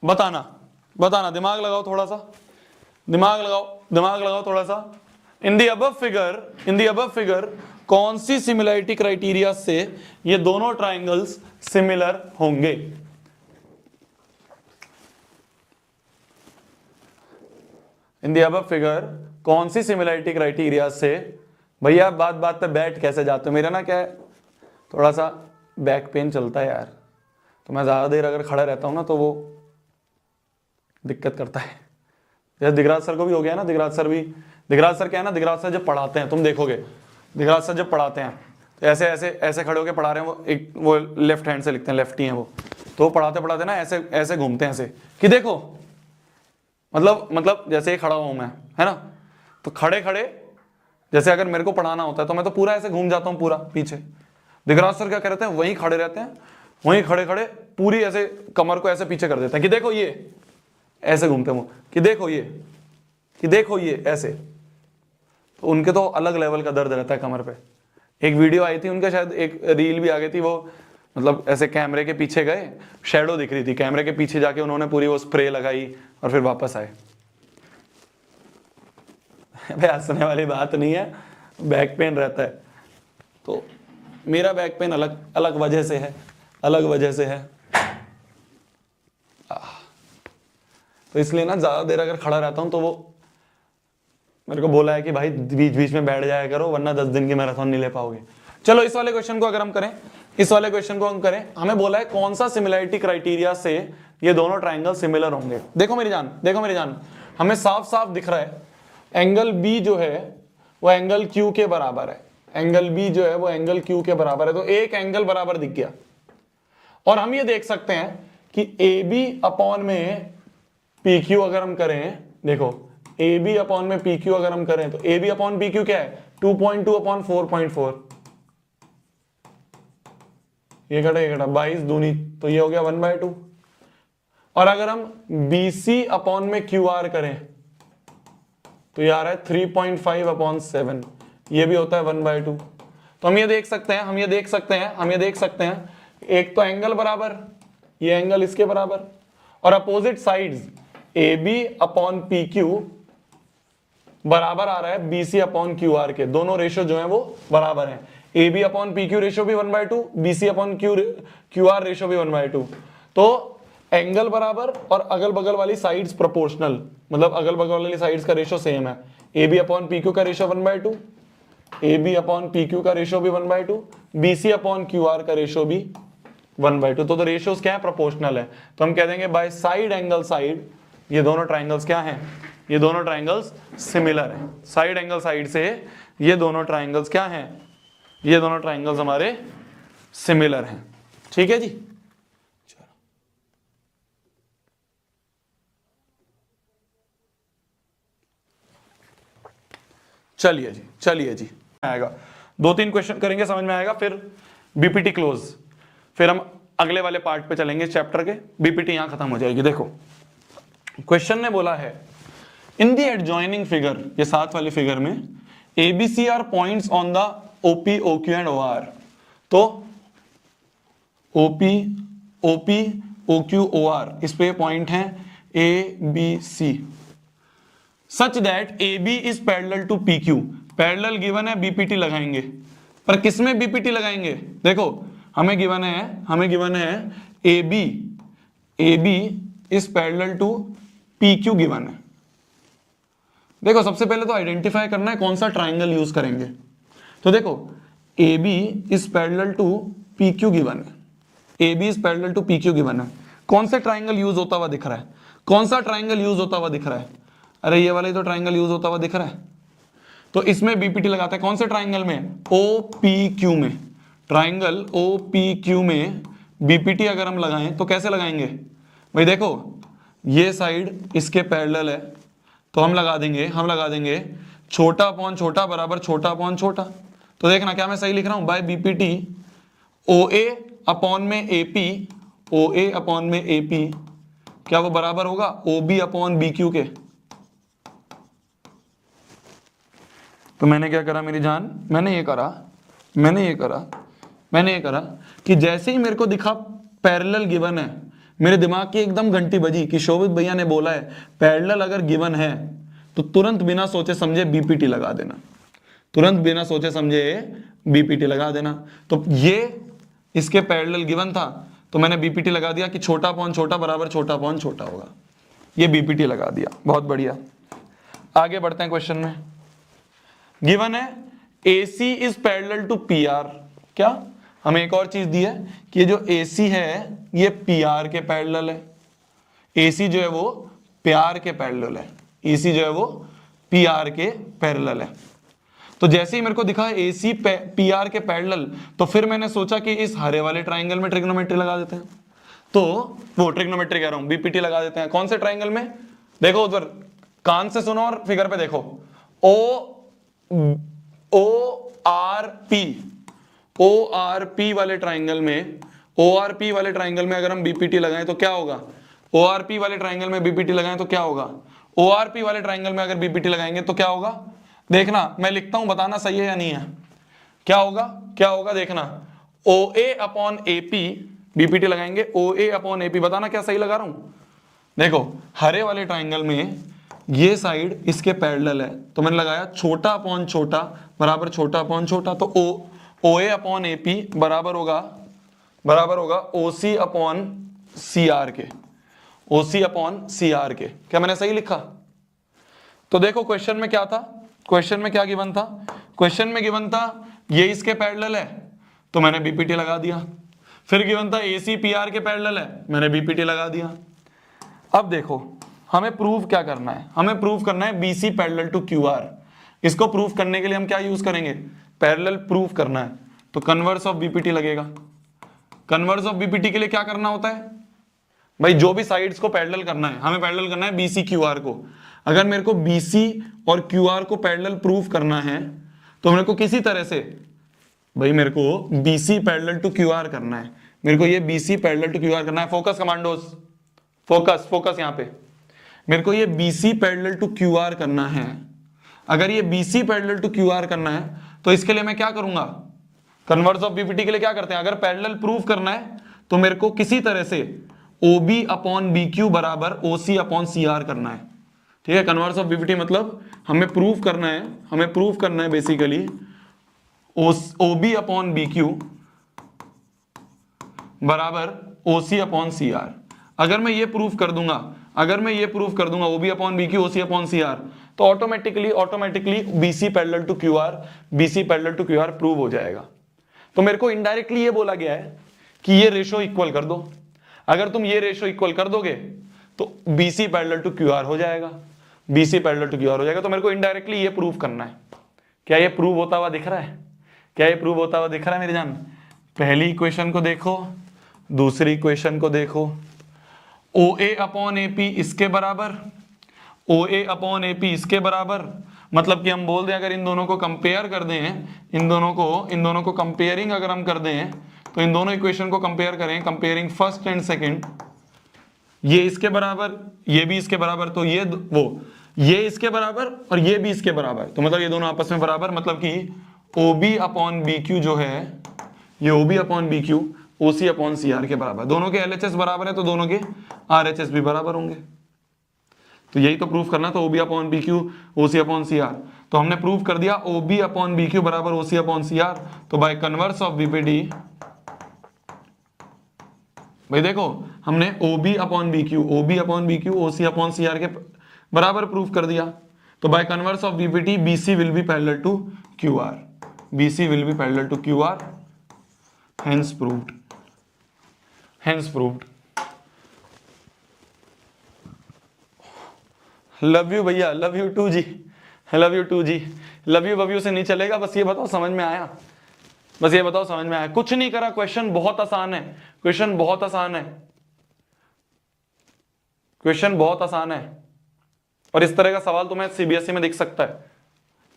बताना, दिमाग लगाओ थोड़ा सा, दिमाग लगाओ थोड़ा सा। इन दी अबव फिगर कौन सी सिमिलरिटी क्राइटेरिया से ये दोनों ट्राइंगल्स सिमिलर होंगे? इन दी अबव फिगर कौन सी सिमिलरिटी क्राइटेरिया से, भैया बात पे बैठ कैसे जाते हो? मेरा ना क्या है, थोड़ा सा बैक पेन चलता है यार, तो मैं ज्यादा देर अगर खड़ा रहता हूं ना तो वो दिक्कत करता है। जैसे दिगराज सर को भी हो गया ना, दिगराज सर क्या है ना, दिगराज सर जब पढ़ाते हैं तुम देखोगे, दिगराज सर जब पढ़ाते हैं तो ऐसे खड़े होकर पढ़ा रहे हैं, वो लेफ्ट हैंड से लिखते हैं, लेफ्टी हैं वो, तो पढ़ाते ना ऐसे घूमते हैं ऐसे कि देखो मतलब जैसे खड़ा हूं मैं, है ना, तो खड़े खड़े जैसे अगर मेरे को पढ़ाना होता है तो मैं तो पूरा ऐसे घूम जाता हूं पूरा पीछे। दिगराज सर क्या करते हैं, वहीं खड़े रहते हैं, वहीं खड़े खड़े पूरी ऐसे कमर को ऐसे पीछे कर देते हैं कि देखो ये, ऐसे घूमते हैं कि देखो ये, कि देखो ये ऐसे। तो उनके तो अलग लेवल का दर्द रहता है कमर पे। एक वीडियो आई थी उनके, शायद एक रील भी आ गई थी, वो मतलब ऐसे कैमरे के पीछे गए, शैडो दिख रही थी, कैमरे के पीछे जाके उन्होंने पूरी वो स्प्रे लगाई और फिर वापस आए। भाई हंसने वाली बात नहीं है, बैक पेन रहता है। तो मेरा बैक पेन अलग अलग वजह से है, अलग वजह से है। तो इसलिए ना ज्यादा देर अगर खड़ा रहता हूं तो वो मेरे को बोला है कि भाई बीच बीच में बैठ जाया करो वरना 10 दिन की मैराथन नहीं ले पाओगे। चलो इस वाले क्वेश्चन को अगर हम करें, इस वाले क्वेश्चन को हम करें, हमें बोला है कौन सा सिमिलैरिटी क्राइटेरिया से ये दोनों ट्राइंगल सिमिलर होंगे। देखो मेरी जान, देखो मेरी जान, हमें साफ साफ दिख रहा है एंगल बी जो है वो एंगल क्यू के बराबर है, एंगल बी जो है वो एंगल क्यू के बराबर है। तो एक एंगल बराबर दिख गया। और हम ये देख सकते हैं कि ए बी अपॉन में पी क्यू अगर हम करें, देखो ए बी अपॉन में पी क्यू अगर हम करें तो A B upon P Q क्या है, 2.2 अपॉन 4.4, ये घटा 22 दूनी, तो ये हो गया 1/2। और अगर हम बी सी अपॉन में क्यू आर करें तो ये आ रहा है 3.5 अपॉन 7, ये भी होता है 1/2। तो हम ये देख सकते हैं, हम ये देख सकते हैं, हम ये देख सकते हैं, एक तो एंगल बराबर, ये एंगल इसके बराबर, और opposite sides A B upon P Q बराबर आ रहा है B C upon Q R के, दोनों रेशो जो है वो बराबर है। A B upon P Q ratio भी 1/2, B C upon Q R ratio भी 1/2। तो एंगल बराबर और अगल बगल वाली साइड्स प्रोपोर्शनल, मतलब अगल बगल वाली साइड्स का रेशो सेम है। A B upon P Q का ratio 1/2, A B upon P Q का रेशो भी 1/2, B C upon Q R का रेशो भी 1/2। तो रेशियोज क्या है, प्रोपोर्शनल है। तो हम कह देंगे बाय साइड एंगल साइड ये दोनों ट्राइंगल्स क्या हैं, ये दोनों ट्राइंगल्स सिमिलर हैं। साइड एंगल साइड से ये दोनों ट्राइंगल्स क्या हैं, ये दोनों ट्राइंगल्स हमारे सिमिलर हैं। ठीक है जी। चलिए जी, चलिए जी, आएगा 2-3 क्वेश्चन करेंगे, समझ में आएगा, फिर बीपीटी क्लोज, फिर हम अगले वाले पार्ट पे चलेंगे चैप्टर के। बीपीटी यहां खत्म हो जाएगी। देखो क्वेश्चन ने बोला है इन द एडजॉइनिंग फिगर, ये 7 वाली फिगर में A B C are points on the O P O Q and O R. तो ओपी ओपी ओक्यू ओआर इस पे पॉइंट है A B C, such that A B is parallel to P Q. Parallel given है, बीपीटी लगाएंगे, पर किसमें बीपीटी लगाएंगे, देखो हमें गिवन है A B is parallel to P Q given है। देखो सबसे पहले तो आइडेंटिफाई करना है कौन सा ट्राइंगल यूज करेंगे। तो देखो A B is parallel to P Q given है, A B is parallel to P Q given है। कौन सा ट्राइंगल यूज होता हुआ दिख रहा है, कौन सा ट्राइंगल यूज होता हुआ दिख रहा है, अरे ये वाला ही तो ट्राइंगल यूज होता हुआ दिख रहा है। तो इसमें बीपीटी लगाते हैं, कौन से ट्राइंगल में, ओ पी क्यू में। ट्राइंगल ओ पी क्यू में बीपीटी अगर हम लगाएं तो कैसे लगाएंगे भाई, देखो ये साइड इसके पैरेलल है तो हम लगा देंगे छोटा अपॉन छोटा बराबर छोटा अपॉन छोटा। तो देखना क्या मैं सही लिख रहा हूं, by B P T O A upon में एपी, ओ ए अपॉन में एपी क्या वो बराबर होगा O B upon B Q के। तो मैंने क्या करा मेरी जान, मैंने ये करा कि जैसे ही मेरे को दिखा पैरेलल गिवन है, मेरे दिमाग की एकदम घंटी बजी कि शोभित भैया ने बोला है पैरेलल अगर गिवन है तो तुरंत बिना सोचे समझे बीपीटी लगा देना, तुरंत बिना सोचे समझे बीपीटी लगा देना। तो ये इसके पैरेलल गिवन था तो मैंने बीपीटी लगा दिया कि छोटा अपॉन छोटा बराबर छोटा अपॉन छोटा होगा, ये बीपीटी लगा दिया। बहुत बढ़िया, आगे बढ़ते हैं क्वेश्चन में। गिवन है AC is parallel to PR, क्या हमें एक और चीज दी है कि ये जो AC है ये PR के पैरेलल है, AC जो है वो PR के पैरेलल है, AC जो है वो PR के पैरेलल है। तो जैसे ही मेरे को दिखा AC PR के पैरेलल तो फिर मैंने सोचा कि इस हरे वाले ट्राइंगल में ट्रिग्नोमेट्री लगा देते हैं, तो वो ट्रिग्नोमेट्री कह रहा हूं बीपीटी लगा देते हैं। कौन से ट्राइंगल में, देखो उधर कान से सुनो और फिगर पे देखो, ORP वाले ट्राइंगल में, ORP वाले ट्राइंगल में अगर हम बीपीटी लगाएं तो क्या होगा? ORP वाले ट्राइंगल में बीपीटी लगाएं तो क्या होगा? ORP वाले ट्राइंगल में अगर बीपीटी लगाएंगे तो क्या होगा? देखना, मैं लिखता हूं, बताना सही है या नहीं है। क्या होगा? क्या होगा देखना, OA अपॉन AP, बीपीटी लगाएंगे OA अपॉन AP, बताना क्या सही लगा रहा हूं। देखो हरे वाले ट्राइंगल में ये साइड इसके पैरेलल है, तो मैंने लगाया छोटा अपॉन छोटा बराबर छोटा अपॉन छोटा, तो OA अपॉन AP बराबर होगा OC अपॉन CR के, OC अपॉन CR के। क्या मैंने सही लिखा? तो देखो क्वेश्चन में क्या था, क्वेश्चन में क्या गिवन था? क्वेश्चन में गिवन था ये इसके पैरेलल है, तो मैंने बीपीटी लगा दिया। फिर गिवन था AC PR के पैरेलल है, मैंने बीपीटी लगा दिया। अब देखो हमें प्रूव क्या करना है, हमें प्रूव करना है BC पैरेलल टू QR। इसको प्रूव करने के लिए हम क्या यूज करेंगे? पैरेलल प्रूव करना है तो कन्वर्स ऑफ बीपीटी लगेगा। कन्वर्स ऑफ बीपीटी के लिए क्या करना होता है भाई? जो भी साइड्स को पैरेलल करना है, हमें पैरेलल करना है BC QR को। अगर मेरे को BC और QR को पैरेलल प्रूव करना है तो मेरे को किसी तरह से भाई मेरे को BC पैरेलल टू QR करना है, मेरे को ये BC पैरेलल टू QR करना है। फोकस कमांडोज, फोकस फोकस यहां पे, मेरे को ये BC पैरेलल टू QR करना है। अगर ये BC पैरेलल टू QR करना है तो इसके लिए मैं क्या करूंगा? कन्वर्स ऑफ बीपीटी के लिए क्या करते हैं? अगर पैरेलल प्रूव करना है तो मेरे को किसी तरह से OB अपॉन BQ बराबर OC अपॉन CR करना है। ठीक है, कन्वर्स ऑफ बीपीटी मतलब हमें प्रूव करना है, हमें प्रूव करना है बेसिकली OB अपॉन BQ बराबर OC अपॉन CR। अगर मैं ये प्रूफ कर दूंगा, अगर मैं ये प्रूफ कर दूंगा OB upon BQ OC upon CR, तो automatically BC parallel to QR, BC parallel to QR prove हो जाएगा। तो मेरे को इनडायरेक्टली ये बोला गया है कि ये रेशो इक्वल कर दो। अगर तुम ये रेशो इक्वल कर दोगे तो BC पैरेलल टू QR हो जाएगा, BC पैरेलल टू QR हो जाएगा। तो मेरे को इनडायरेक्टली ये प्रूव करना है। क्या ये प्रूव होता हुआ दिख रहा है? क्या ये प्रूव होता हुआ दिख रहा है मेरी जान? पहली इक्वेशन को देखो, दूसरी इक्वेशन को देखो। OA अपॉन AP इसके बराबर, OA अपॉन AP इसके बराबर, मतलब कि हम बोल दें अगर इन दोनों को कंपेयर कर दें, इन दोनों को कंपेयरिंग अगर हम कर दें तो इन दोनों इक्वेशन को कंपेयर करें, कंपेयरिंग फर्स्ट एंड सेकंड, ये इसके बराबर ये भी इसके बराबर, तो ये इसके बराबर और ये भी इसके बराबर, तो मतलब ये दोनों आपस में बराबर, मतलब कि OB अपॉन BQ जो है, ये OB upon BQ OC upon CR के बराबर। दोनों के LHS बराबर है तो दोनों के RHS भी बराबर होंगे। तो यही तो प्रूफ करना था, OB upon BQ OC upon CR। तो हमने प्रूफ कर दिया OB अपॉन BQ बराबर OC अपॉन CR। तो बाय कन्वर्स ऑफ बीपीटी, भाई देखो हमने OB upon BQ OC upon CR के बराबर प्रूफ कर दिया। तो by converse of BPT BC will be parallel to QR, BC will be parallel to QR, hence proved, hence proved। Love you भैया, लव यू टू जी, लव यू टू जी, लव यू से नहीं चलेगा। बस ये बताओ समझ में आया, बस ये बताओ समझ में आया। कुछ नहीं करा, क्वेश्चन बहुत आसान है, क्वेश्चन बहुत आसान है, क्वेश्चन बहुत आसान है। और इस तरह का सवाल तुम्हें सीबीएसई में दिख सकता है।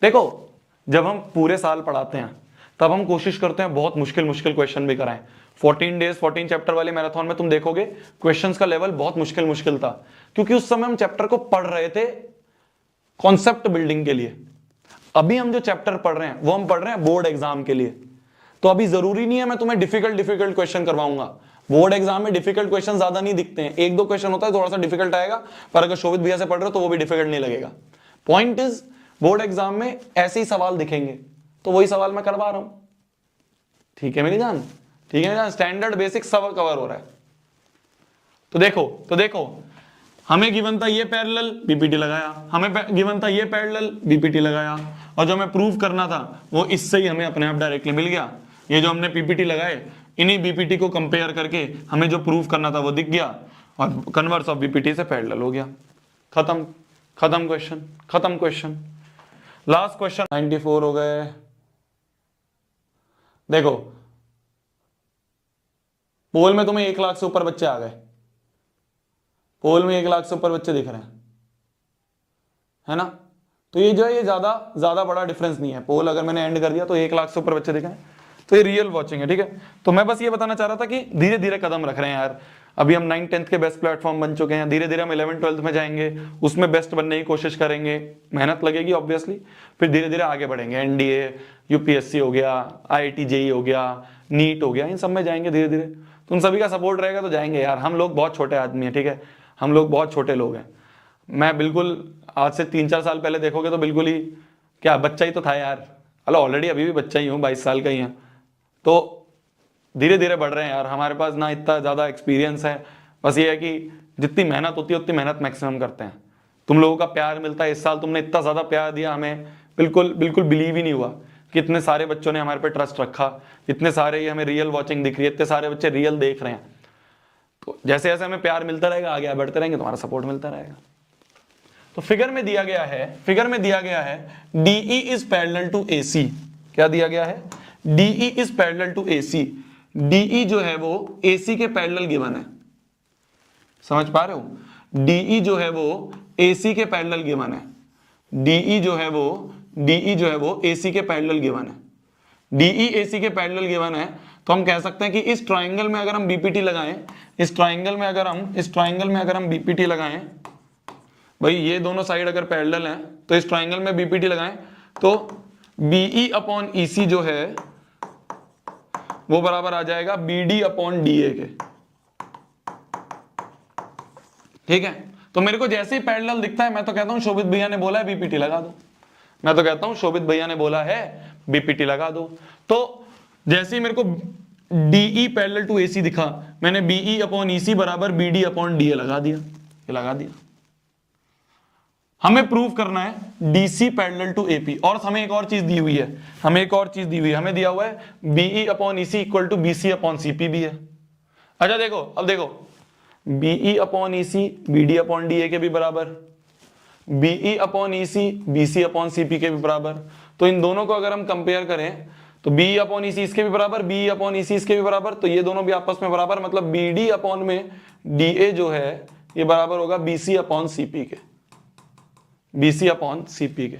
देखो जब हम पूरे साल पढ़ाते हैं तब हम कोशिश करते हैं बहुत मुश्किल क्वेश्चन भी कराएं। 14 डेज 14 चैप्टर वाले मैराथन में तुम देखोगे क्वेश्चंस का लेवल बहुत मुश्किल था, क्योंकि उस समय हम चैप्टर को पढ़ रहे थे कॉन्सेप्ट बिल्डिंग के लिए। अभी हम जो चैप्टर पढ़ रहे हैं वो हम पढ़ रहे हैं बोर्ड एग्जाम के लिए। तो अभी जरूरी नहीं है मैं तुम्हें डिफिकल्ट क्वेश्चन करवाऊंगा। बोर्ड एग्जाम में डिफिकल्ट क्वेश्चन ज्यादा नहीं दिखते हैं, एक दो क्वेश्चन होता है थोड़ा सा डिफिकल्ट आएगा, पर अगर शोभित भैया से पढ़ रहे हो तो वो भी डिफिकल्ट नहीं लगेगा। पॉइंट इज बोर्ड एग्जाम में ऐसे ही सवाल दिखेंगे, तो वही सवाल मैं करवा रहा हूं। ठीक है मेरी जान, ठीक है ना, स्टैंडर्ड बेसिक सब कवर हो रहा है। तो देखो हमें गिवन था ये पैरेलल, बीपीटी लगाया, हमें गिवन था ये पैरेलल, बीपीटी लगाया, और जो हमें प्रूव करना था वो इससे ही हमें अपने आप डायरेक्टली मिल गया। ये जो हमने पीपीटी लगाए, इन्हीं बीपीटी को कंपेयर करके हमें जो प्रूव करना था वो दिख गया, और कन्वर्स ऑफ बीपीटी से पैरेलल हो गया। खत्म क्वेश्चन। लास्ट क्वेश्चन 94 हो गए। देखो पोल में तुम्हें 1 लाख से ऊपर बच्चे आ गए, पोल में 1 लाख से ऊपर बच्चे दिख रहे हैं। है ना। तो ये जो है ये ज्यादा बड़ा डिफरेंस नहीं है। पोल अगर मैंने एंड कर दिया तो 1 लाख से ऊपर बच्चे देखे हैं, तो ये रियल वॉचिंग है, ठीक है। तो मैं बस ये बताना चाह रहा था कि धीरे धीरे कदम रख रहे हैं यार। अभी हम 9th 10th के बेस्ट प्लेटफॉर्म बन चुके हैं, धीरे धीरे हम 11th 12th में जाएंगे, उसमें बेस्ट बनने की कोशिश करेंगे, मेहनत लगेगी ऑब्वियसली, फिर धीरे धीरे आगे बढ़ेंगे। एनडीए, यूपीएससी हो गया, आईआईटी जेई हो गया, नीट हो गया, इन सब में जाएंगे धीरे धीरे। तो उन सभी का सपोर्ट रहेगा तो जाएंगे यार। हम लोग बहुत छोटे आदमी हैं, ठीक है, हम लोग बहुत छोटे लोग हैं। मैं बिल्कुल आज से 3-4 साल पहले देखोगे तो बिल्कुल ही क्या बच्चा ही तो था यार। अलो ऑलरेडी अभी भी बच्चा ही हूँ, 22 साल का ही है। तो धीरे धीरे बढ़ रहे हैं यार। हमारे पास ना इतना ज़्यादा एक्सपीरियंस है, बस ये है कि जितनी मेहनत होती है उतनी मेहनत मैक्सिमम करते हैं। तुम लोगों का प्यार मिलता है। इस साल तुमने इतना ज़्यादा प्यार दिया हमें, बिल्कुल बिल्कुल बिलीव ही नहीं हुआ कि इतने सारे बच्चों ने हमारे पे ट्रस्ट रखा, इतने सारे ये हमें रियल वॉचिंग दिख रही है, इतने सारे बच्चे रियल देख रहे हैं। तो जैसे जैसे हमें प्यार मिलता रहेगा, आगे बढ़ते रहेंगे, तुम्हारा सपोर्ट मिलता रहेगा। तो फिगर में दिया गया है DE is parallel to AC। क्या दिया गया है? DE is parallel to AC। DE जो है वो AC के पैरेलल गिवन है। समझ पा रहे हो? DE जो है वो AC के पैरेलल गिवन है। DE जो है वो AC के पैरेलल गिवन है। DE AC के पैरेलल गिवन है, तो हम कह सकते हैं कि इस ट्राइंगल में अगर हम BPT लगाएं, इस ट्राइंगल में अगर हम BPT लगाएं, भाई ये दोनों साइड अगर पैरेलल हैं तो इस ट्राइंगल में BPT लगाएं तो BE अपॉन EC जो है वो बराबर आ जाएगा BD अपॉन DA के। ठीक है, तो मेरे को जैसे ही पैरेलल दिखता है मैं तो कहता हूं शोभित भैया ने बोला है BPT लगा दो। मैं तो कहता हूं शोभित भैया ने बोला है BPT लगा दो। तो जैसे ही मेरे को DE पैरेलल टू AC दिखा, मैंने BE अपॉन EC बराबर BD अपॉन DA लगा दिया। ये लगा दिया। हमें प्रूव करना है DC पैरेलल टू AP, और हमें एक और चीज दी हुई है, हमें दिया हुआ है BE upon EC equal to BC upon CP भी है। अच्छा देखो, अब देखो BE upon EC BD upon DA के भी बराबर, BE upon EC BC upon CP के भी बराबर। तो इन दोनों को अगर हम कंपेयर करें तो BE अपॉन EC इसके भी बराबर, BE अपॉन EC इसके भी बराबर, तो ये दोनों भी आपस में बराबर, मतलब BD अपॉन में DA जो है ये बराबर होगा BC अपॉन CP के, BC अपॉन CP के।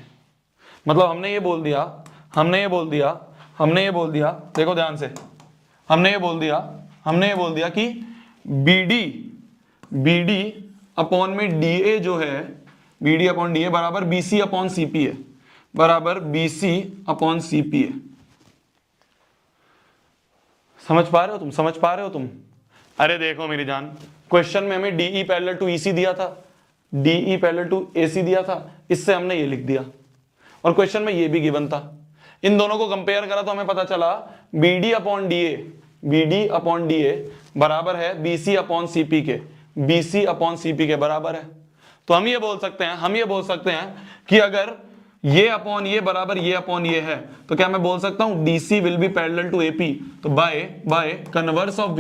मतलब हमने ये बोल दिया, देखो ध्यान से, हमने ये बोल दिया कि BD अपॉन में DA जो है, BD अपॉन DA बराबर BC अपॉन CP है, बराबर BC अपॉन CP है। समझ पा रहे हो तुम? अरे देखो मेरी जान, क्वेश्चन में हमें DE पैरेलल टू EC दिया था, DE पैरेलल टू AC दिया था, इससे हमने ये लिख दिया, और क्वेश्चन में ये भी गिवन था। इन दोनों को कंपेयर करा तो हमें पता चला BD अपॉन DA बराबर है BC अपॉन CP के, BC अपॉन CP के बराबर है। तो हम ये बोल सकते हैं कि अगर ये अपॉन ये बराबर ये अपॉन ये है, तो क्या मैं बोल सकता हूं DC will be parallel to AP। तो बाय कन्वर्स ऑफ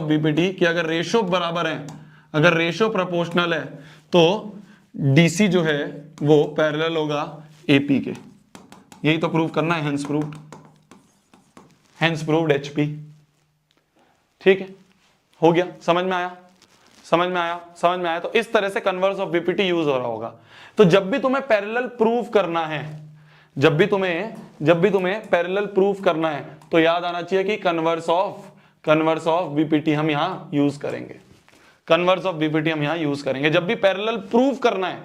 BPT कि अगर रेशो बराबर है, अगर रेशो प्रोपोर्शनल है, तो DC जो है वो पैरेलल होगा AP के। यही तो प्रूव करना है, हेंस प्रूव्ड HP। ठीक है, हो गया, समझ में आया। तो इस तरह से कन्वर्स ऑफ BPT यूज हो रहा होगा। तो जब भी तुम्हें पैरेलल प्रूव करना है, जब भी तुम्हें पैरेलल प्रूव करना है, तो याद आना चाहिए कि कन्वर्स ऑफ BPT हम यहां यूज करेंगे। जब भी पैरेलल प्रूव करना है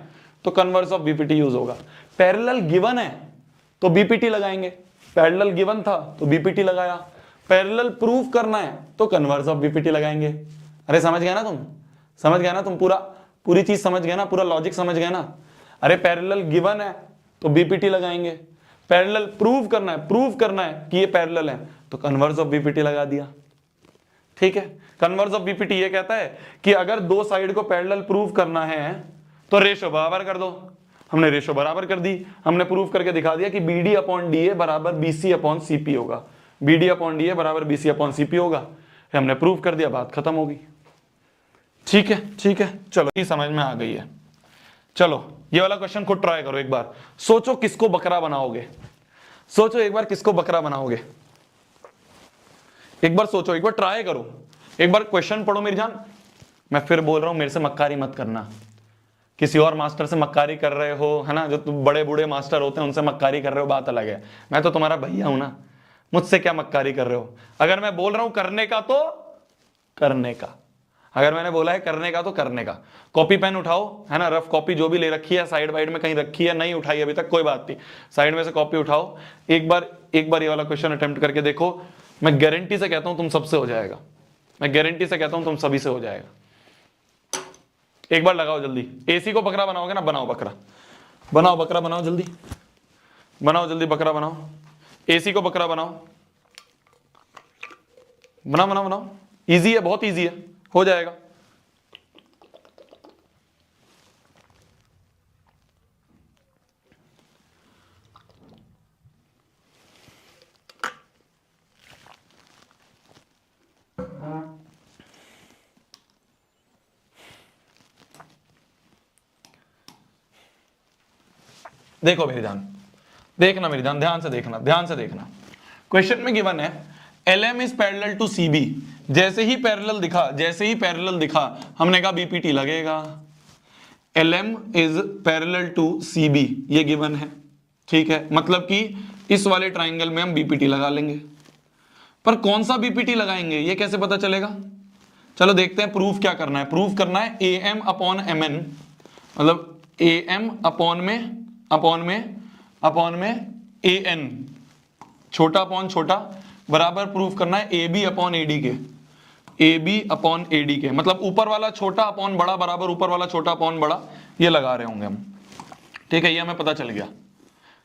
तो कन्वर्स ऑफ BPT यूज होगा। पैरेलल गिवन है तो BPT लगाएंगे, पैरेलल गिवन था तो BPT लगाया। पैरेलल प्रूव करना है तो कन्वर्स ऑफ BPT लगाएंगे। अरे समझ गया ना तुम? पूरी चीज समझ गए ना? पूरा लॉजिक समझ गए ना? अरे पैरेलल गिवन है तो BPT लगाएंगे, पैरेलल प्रूव करना है कि ये पैरेलल है तो कन्वर्स ऑफ BPT लगा दिया। ठीक है, कन्वर्स ऑफ BPT ये कहता है कि अगर दो साइड को पैरेलल प्रूव करना है तो रेशो बराबर कर दो। हमने रेशो बराबर कर दी, हमने प्रूव करके दिखा दिया कि BD अपॉन DA बराबर BC अपॉन CP होगा, BD अपॉन DA बराबर BC अपॉन CP होगा। हमने प्रूव कर दिया, बात खत्म होगी। ठीक है, चलो ये समझ में आ गई है। चलो ये वाला क्वेश्चन खुद ट्राई करो एक बार, सोचो किसको बकरा बनाओगे, एक बार सोचो, एक बार ट्राई करो, एक बार क्वेश्चन पढ़ो मेरी जान। मैं फिर बोल रहा हूं, मेरे से मक्कारी मत करना, किसी और मास्टर से मक्कारी कर रहे हो, है ना, जो तुम बड़े बूढ़े मास्टर होते हैं उनसे मक्कारी कर रहे हो, बात अलग है। मैं तो तुम्हारा भैया हूं ना, मुझसे क्या मक्कारी कर रहे हो। अगर मैं बोल रहा हूं करने का तो करने का, अगर मैंने बोला है करने का तो करने का। कॉपी पेन उठाओ, है ना, रफ कॉपी जो भी ले रखी है साइड वाइड में कहीं रखी है, नहीं उठाई अभी तक कोई बात नहीं, साइड में से कॉपी उठाओ, एक बार ये वाला क्वेश्चन अटेम्प्ट करके देखो। मैं गारंटी से कहता हूं तुम सबसे हो जाएगा, मैं गारंटी से कहता हूं तुम सभी से हो जाएगा। एक बार लगाओ जल्दी। एसी को बकरा बनाओगे ना, बनाओ बकरा, बनाओ बकरा, बनाओ जल्दी, बनाओ जल्दी बकरा बनाओ। एसी को बकरा बनाओ, बनाओ बनाओ बनाओ। इजी है, बहुत इजी है, हो जाएगा। देखो मेरी जान, देखना मेरी जान, ध्यान से देखना, ध्यान से देखना। क्वेश्चन में गिवन है LM is parallel to CB। जैसे ही पैरेलल दिखा, जैसे ही पैरेलल दिखा, हमने कहा BPT लगेगा। LM is parallel to CB, ये गिवन है, ठीक है, मतलब कि इस वाले ट्राइंगल में हम BPT लगा लेंगे। पर कौन सा BPT लगाएंगे ये कैसे पता चलेगा? चलो देखते हैं, प्रूफ क्या करना है। प्रूफ करना है AM अपॉन MN, मतलब AM अपॉन में AN, छोटा अपॉन छोटा, बराबर प्रूफ करना है AB अपॉन AD के, AB अपॉन AD के, मतलब ऊपर वाला छोटा अपॉन बड़ा बराबर ऊपर वाला छोटा अपॉन बड़ा, ये लगा रहे होंगे हम, ठीक है। ये हमें पता चल गया।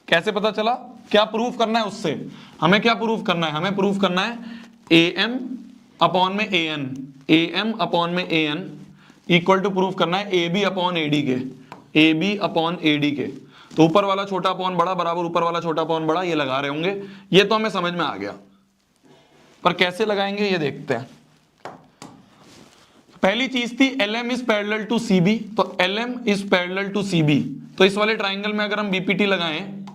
कैसे पता चला? क्या प्रूफ करना है उससे? हमें क्या प्रूफ करना है? हमें प्रूफ करना है AM अपॉन में AN, AM अपॉन में AN इक्वल टू प्रूफ करना है AB अपॉन AD के, AB अपॉन AD के। तो ऊपर वाला छोटा अपॉन बड़ा बराबर ऊपर वाला छोटा अपॉन बड़ा, ये लगा रहे होंगे। ये तो हमें समझ में आ गया, पर कैसे लगाएंगे ये देखते हैं। पहली चीज थी LM is parallel to CB, तो LM is parallel to CB, तो इस वाले ट्राइंगल में अगर हम BPT लगाएं,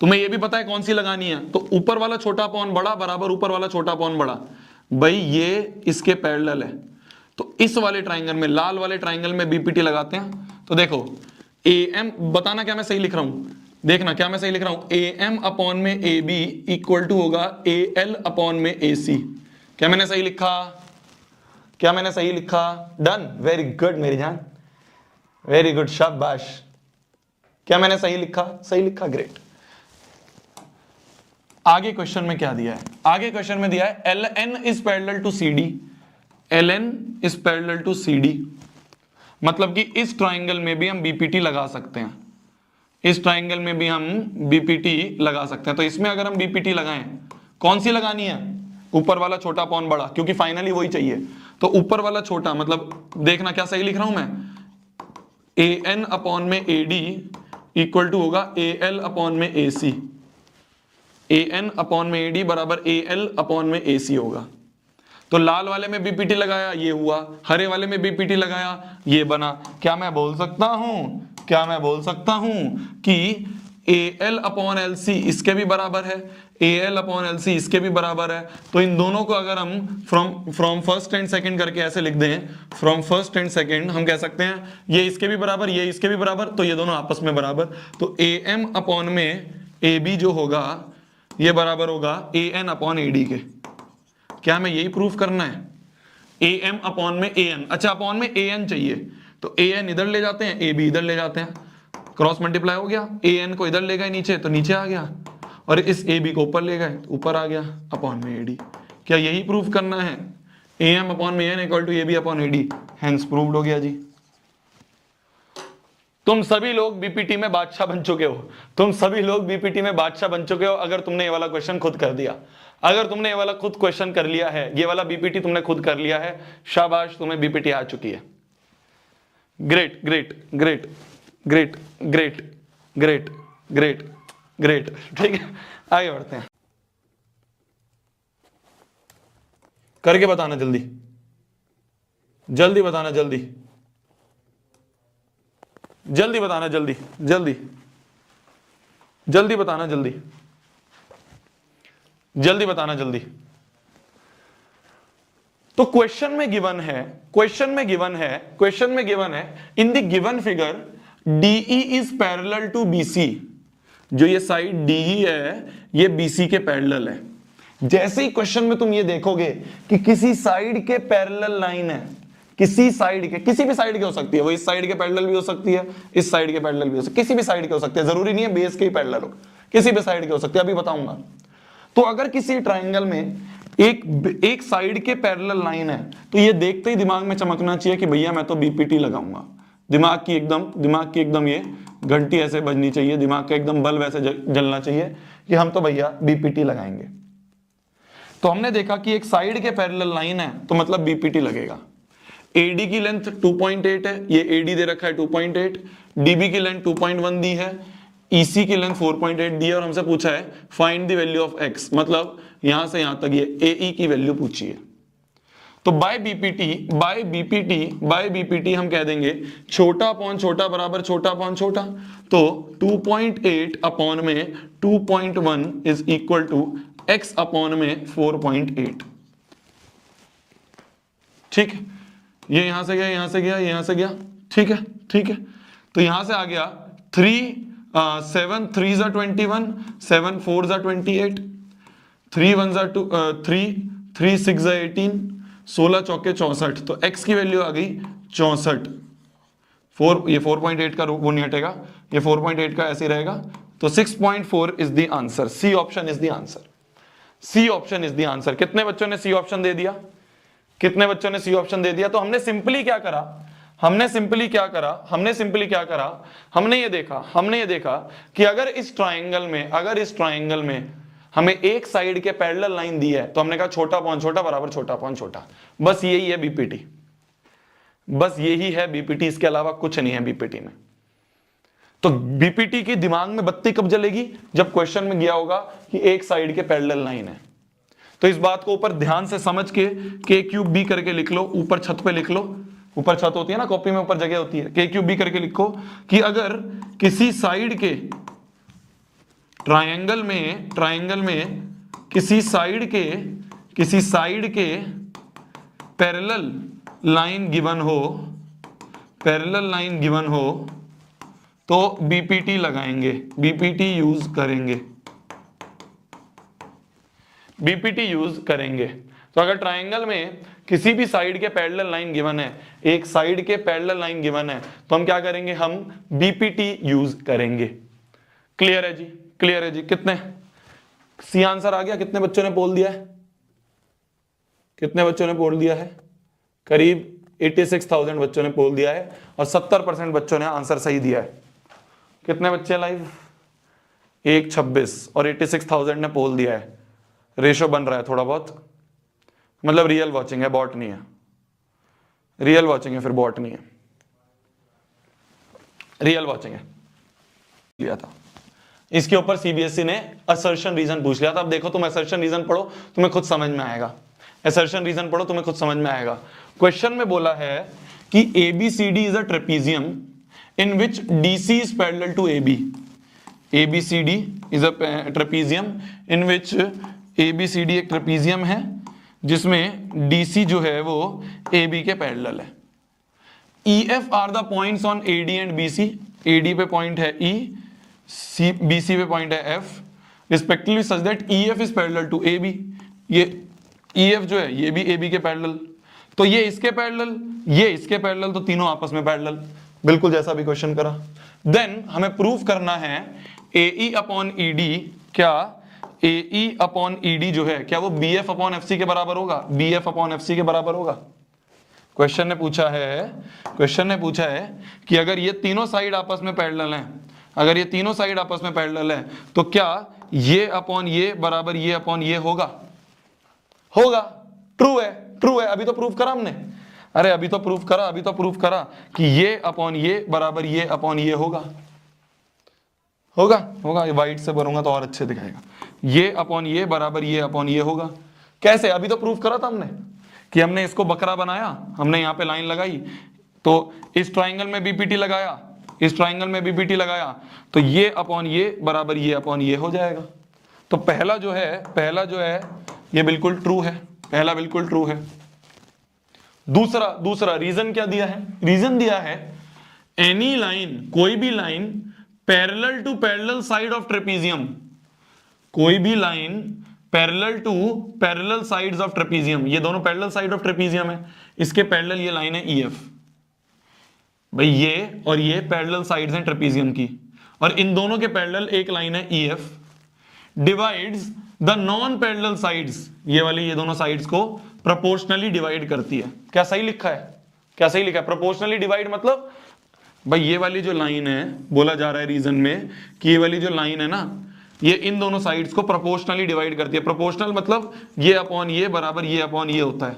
तुम्हें ये भी पता है कौन सी लगानी है, तो ऊपर वाला छोटा अपॉन बड़ा बराबर ऊपर वाला छोटा अपॉन बड़ा, भाई ये इसके पैरेलल है। तो इस वाले ट्राइंगल में, लाल वाले ट्राइंगल में BPT लगाते हैं। तो देखो AM, बताना क्या मैं सही लिख रहा हूं, देखना क्या मैं सही लिख रहा हूं। AM अपॉन में AB इक्वल टू होगा AL अपॉन में AC। क्या मैंने सही लिखा? क्या मैंने सही लिखा? डन, वेरी गुड मेरी जान, वेरी गुड, शाबाश। क्या मैंने सही लिखा? सही लिखा, ग्रेट। आगे क्वेश्चन में क्या दिया है? आगे क्वेश्चन में दिया है LN is parallel to CD, LN is parallel to CD, मतलब कि इस ट्राइंगल में भी हम BPT लगा सकते हैं, इस ट्राइंगल में भी हम BPT लगा सकते हैं। तो इसमें अगर हम BPT लगाएं, कौन सी लगानी है? ऊपर वाला छोटा अपॉन बड़ा, क्योंकि फाइनली वही चाहिए। तो ऊपर वाला छोटा, मतलब देखना क्या सही लिख रहा हूं मैं, AN अपॉन में AD इक्वल टू होगा AL अपॉन में AC, AN अपॉन में AD बराबर AL अपॉन में AC होगा। तो लाल वाले में BPT लगाया, ये हुआ, हरे वाले में BPT लगाया, ये बना। क्या मैं बोल सकता हूं, क्या मैं बोल सकता हूं कि AL अपॉन LC इसके भी बराबर है, AL अपॉन LC इसके भी बराबर है। तो इन दोनों को अगर हम फ्रॉम फर्स्ट एंड सेकंड करके ऐसे लिख दें, फ्रॉम फर्स्ट एंड सेकंड, हम कह सकते हैं ये इसके भी बराबर, ये इसके भी बराबर, तो ये दोनों आपस में बराबर। तो AM अपॉन में AB जो होगा ये बराबर होगा AN अपॉन AD के। क्या हमें यही प्रूफ करना है? AM अपॉन में AN, अच्छा अपॉन में AN चाहिए, तो AN इधर ले जाते हैं, AB इधर ले जाते हैं, क्रॉस मल्टीप्लाई हो गया। AN को इधर ले गए नीचे, तो नीचे आ गया, और इस AB को ऊपर ले गए, तो ऊपर आ गया अपॉन में AD। क्या यही प्रूफ करना है? AM अपॉन में AN equal to AB upon AD, hence proved हो गया जी। तुम सभी लोग BPT में बादशाह बन चुके हो, तुम सभी लोग BPT में बादशाह बन चुके हो, अगर तुमने ये वाला क्वेश्चन खुद कर दिया, अगर तुमने ये वाला खुद क्वेश्चन कर लिया है, ये वाला BPT तुमने खुद कर लिया है, शाबाश, तुम्हें BPT आ चुकी है। Great great great great great great great great, ठीक है, आगे बढ़ते हैं। करके बताना जल्दी, जल्दी बताना, जल्दी जल्दी बताना, जल्दी जल्दी जल्दी बताना, जल्दी जल्दी बताना, जल्दी तो क्वेश्चन में गिवन है in the given figure DE is parallel to BC। जो ये साइड DE है ये BC के पैरेलल है। जैसे ही क्वेश्चन में तुम ये देखोगे कि किसी साइड के पैरेलल लाइन है, किसी साइड के, किसी भी साइड के हो सकती है, वो इस साइड के पैरेलल भी हो सकती है, इस साइड के पैरेलल भी हो सकती है, किसी भी साइड के हो सकती है, जरूरी नहीं है बेस के ही पैरेलल हो, किसी भी साइड के हो सकती है, अभी बताऊंगा। तो अगर किसी ट्राइंगल में एक साइड के पैरेलल लाइन है तो ये देखते ही दिमाग में चमकना चाहिए कि भैया मैं तो BPT लगाऊंगा। दिमाग की एकदम ये घंटी ऐसे बजनी चाहिए, दिमाग का एकदम बल्ब ऐसे जलना चाहिए कि हम तो भैया BPT लगाएंगे। तो हमने देखा कि एक साइड के पैरेलल लाइन है तो मतलब BPT लगेगा। AD की लेंथ 2.8 है, ये AD दे रखा है 2.8, DB की लेंथ 2.1 दी है, EC की लेंथ 4.8 दी है और हमसे पूछा है find the value of x, मतलब यहां से यहां तक ये AE की वैल्यू पूछी है। तो बाय BPT हम कह देंगे छोटा अपॉन छोटा बराबर छोटा अपॉन छोटा। तो 2.8 अपॉन में 2.1 is equal to x upon में 4.8। ठीक है, ये यहां से गया, यहां से गया, यहां से गया। ठीक है, ठीक है। तो यहां से आ गया 7 3 जा 21, 7 4 जा 28, 3 1 जा 3, 3 6 जा 18, 16 चौके 64। तो x की वैल्यू आ गई 64। ये 4.8 का वो नहीं हटेगा, ये 4.8 का ऐसे रहेगा। तो 6.4 is the answer. C option is the answer. C option is the answer. कितने बच्चों ने सी ऑप्शन दे दिया? कितने बच्चों ने सी ऑप्शन दे दिया? तो हमने सिंपली क्या करा, हमने ये देखा कि अगर इस ट्राइंगल में हमें एक साइड के पैरेलल लाइन दी है तो हमने कहा छोटा अपॉन छोटा बराबर छोटा अपॉन छोटा। बस यही है BPT, बस यही है BPT, इसके अलावा कुछ नहीं है BPT में। तो BPT की दिमाग में बत्ती कब जलेगी? जब क्वेश्चन में गया होगा कि एक साइड के पैरेलल लाइन है। तो इस बात को ऊपर ध्यान से समझ के K3B करके लिख लो, ऊपर छत पे लिख लो, ऊपर छत होती है ना कॉपी में, ऊपर जगह होती है, K3B करके लिखो कि अगर किसी साइड के ट्रायंगल में किसी साइड के पैरेलल लाइन गिवन हो तो BPT लगाएंगे, BPT यूज करेंगे। तो अगर ट्रायंगल में किसी भी साइड के पैरेलल लाइन गिवन है, एक साइड के पैरेलल लाइन गिवन है, तो हम क्या करेंगे? हम BPT यूज करेंगे। क्लियर है जी? क्लियर है जी? कितने सी आंसर आ गया? कितने बच्चों ने बोल दिया है? कितने बच्चों ने बोल दिया है? करीब 86,000 बच्चों ने बोल दिया है और 70% बच्चों ने आंसर सही दिया है। कितने बच्चे लाइव? 126 और 86,000 ने पोल दिया है। रेशो बन रहा है थोड़ा बहुत, मतलब रियल वॉचिंग है, बॉट नहीं है। रियल वॉचिंग है, फिर बॉट नहीं है, रियल वॉचिंग है। लिया था इसके ऊपर CBSE ने असर्शन रीजन पूछ लिया था। अब देखो तुम असर्शन रीजन पढ़ो, तुम्हें खुद समझ में आएगा। असर्शन रीजन पढ़ो, तुम्हें खुद समझ में आएगा। क्वेश्चन में बोला है कि ABCD is a trapezium in which DC is parallel to AB। ABCD is a trapezium in which ABCD एक ट्रेपीजियम है जिसमें DC जो है वो AB के पैरेलल है। EF are the points on AD and BC। AD पे पॉइंट है E, BC पे पॉइंट है F, respectively such that EF is parallel to AB। ये EF जो है ये भी AB के पैरेलल, तो ये इसके पैरेलल, ये इसके पैरेलल, तो तीनों आपस में पैरेलल, बिल्कुल जैसा भी क्वेश्चन करा। देन हमें प्रूफ करना है AE अपॉन ED, क्या AE अपॉन ED जो है क्या वो BF अपॉन FC के बराबर होगा? BF अपॉन FC के बराबर होगा। क्वेश्चन ने पूछा है कि अगर ये तीनों साइड आपस में पैरेलल हैं, अगर ये तीनों साइड आपस में पैरेलल है तो क्या ये अपॉन ये बराबर ये अपॉन ये होगा? ट्रू है। अभी तो प्रूफ करा हमने, अरे अभी तो प्रूफ करा कि ये अपॉन ये बराबर ये अपॉन ये होगा। व्हाइट से भरूंगा तो और अच्छे दिखाएगा। ये अपॉन ये बराबर ये अपॉन ये होगा। कैसे? अभी तो प्रूफ करा था हमने कि हमने इसको बकरा बनाया, हमने यहाँ पे लाइन लगाई, तो इस ट्राइंगल में BPT लगाया, इस ट्राइंगल में BPT लगाया, तो ये अपॉन ये बराबर ये अपॉन ये हो जाएगा। तो पहला जो है ये बिल्कुल ट्रू है, पहला बिल्कुल ट्रू है। दूसरा रीजन क्या दिया है? रीजन दिया है एनी लाइन, कोई भी line parallel to parallel side of trapezium, कोई भी line parallel to parallel sides of trapezium, ये दोनों पैरेलल साइड ऑफ ट्रेपीजियम है, इसके पैरेलल ये लाइन है EF। भाई ये और ये पैरेलल साइड्स हैं ट्रेपीजियम की, और इन दोनों के पैरेलल एक लाइन है EF, divides the non parallel sides, ये वाली ये दोनों साइड्स को प्रोपोर्शनली डिवाइड करती है। क्या सही लिखा है? क्या सही लिखा है? प्रोपोर्शनली डिवाइड मतलब भाई ये वाली जो लाइन है, बोला जा रहा है रीजन में कि ये वाली जो लाइन है ना, ये इन दोनों साइड्स को प्रोपोर्शनली डिवाइड करती है। प्रोपोर्शनल मतलब ये अपॉन ये बराबर ये अपॉन ये होता है।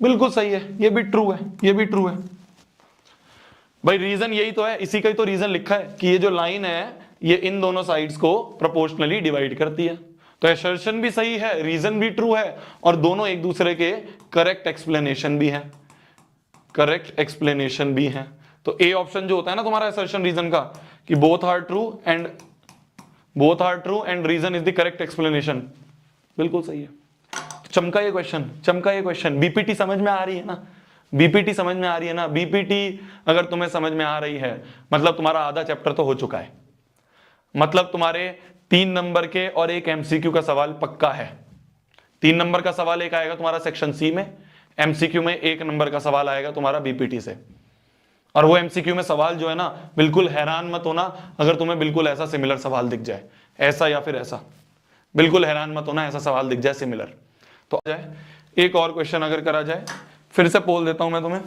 बिल्कुल सही है, ये भी ट्रू है, ये भी ट्रू है। भाई रीजन यही तो है, इसी का ही तो रीजन लिखा है कि ये जो लाइन है ये इन दोनों साइड्स को प्रोपोर्शनली डिवाइड करती है। तो असर्शन भी सही है, रीजन भी ट्रू है, और दोनों एक दूसरे के करेक्ट एक्सप्लेनेशन भी है, करेक्ट एक्सप्लेनेशन भी है। तो ए ऑप्शन जो होता है ना तुम्हारा असर्शन रीजन का कि both are true and reason is the correct explanation, बिल्कुल सही है। चमका ये क्वेश्चन। बीपीटी समझ में आ रही है ना? बीपीटी समझ में आ रही है ना? बीपीटी अगर तुम्हें समझ में आ रही है मतलब तुम्हारा आधा चैप्टर तो हो चुका है, मतलब तुम्हारे 3 नंबर के और एक एमसीक्यू का सवाल पक्का है। 3 नंबर का सवाल एक आएगा तुम्हारा सेक्शन सी में, एमसीक्यू में 1 नंबर का सवाल आएगा तुम्हारा बीपीटी से। और वो एमसीक्यू में सवाल जो है ना, बिल्कुल हैरान मत होना अगर तुम्हें बिल्कुल ऐसा सिमिलर सवाल दिख जाए, ऐसा या फिर ऐसा, बिल्कुल हैरान मत होना ऐसा सवाल दिख जाए सिमिलर। तो आ जाए एक और क्वेश्चन अगर करा जाए, फिर से पोल देता हूं मैं तुम्हें,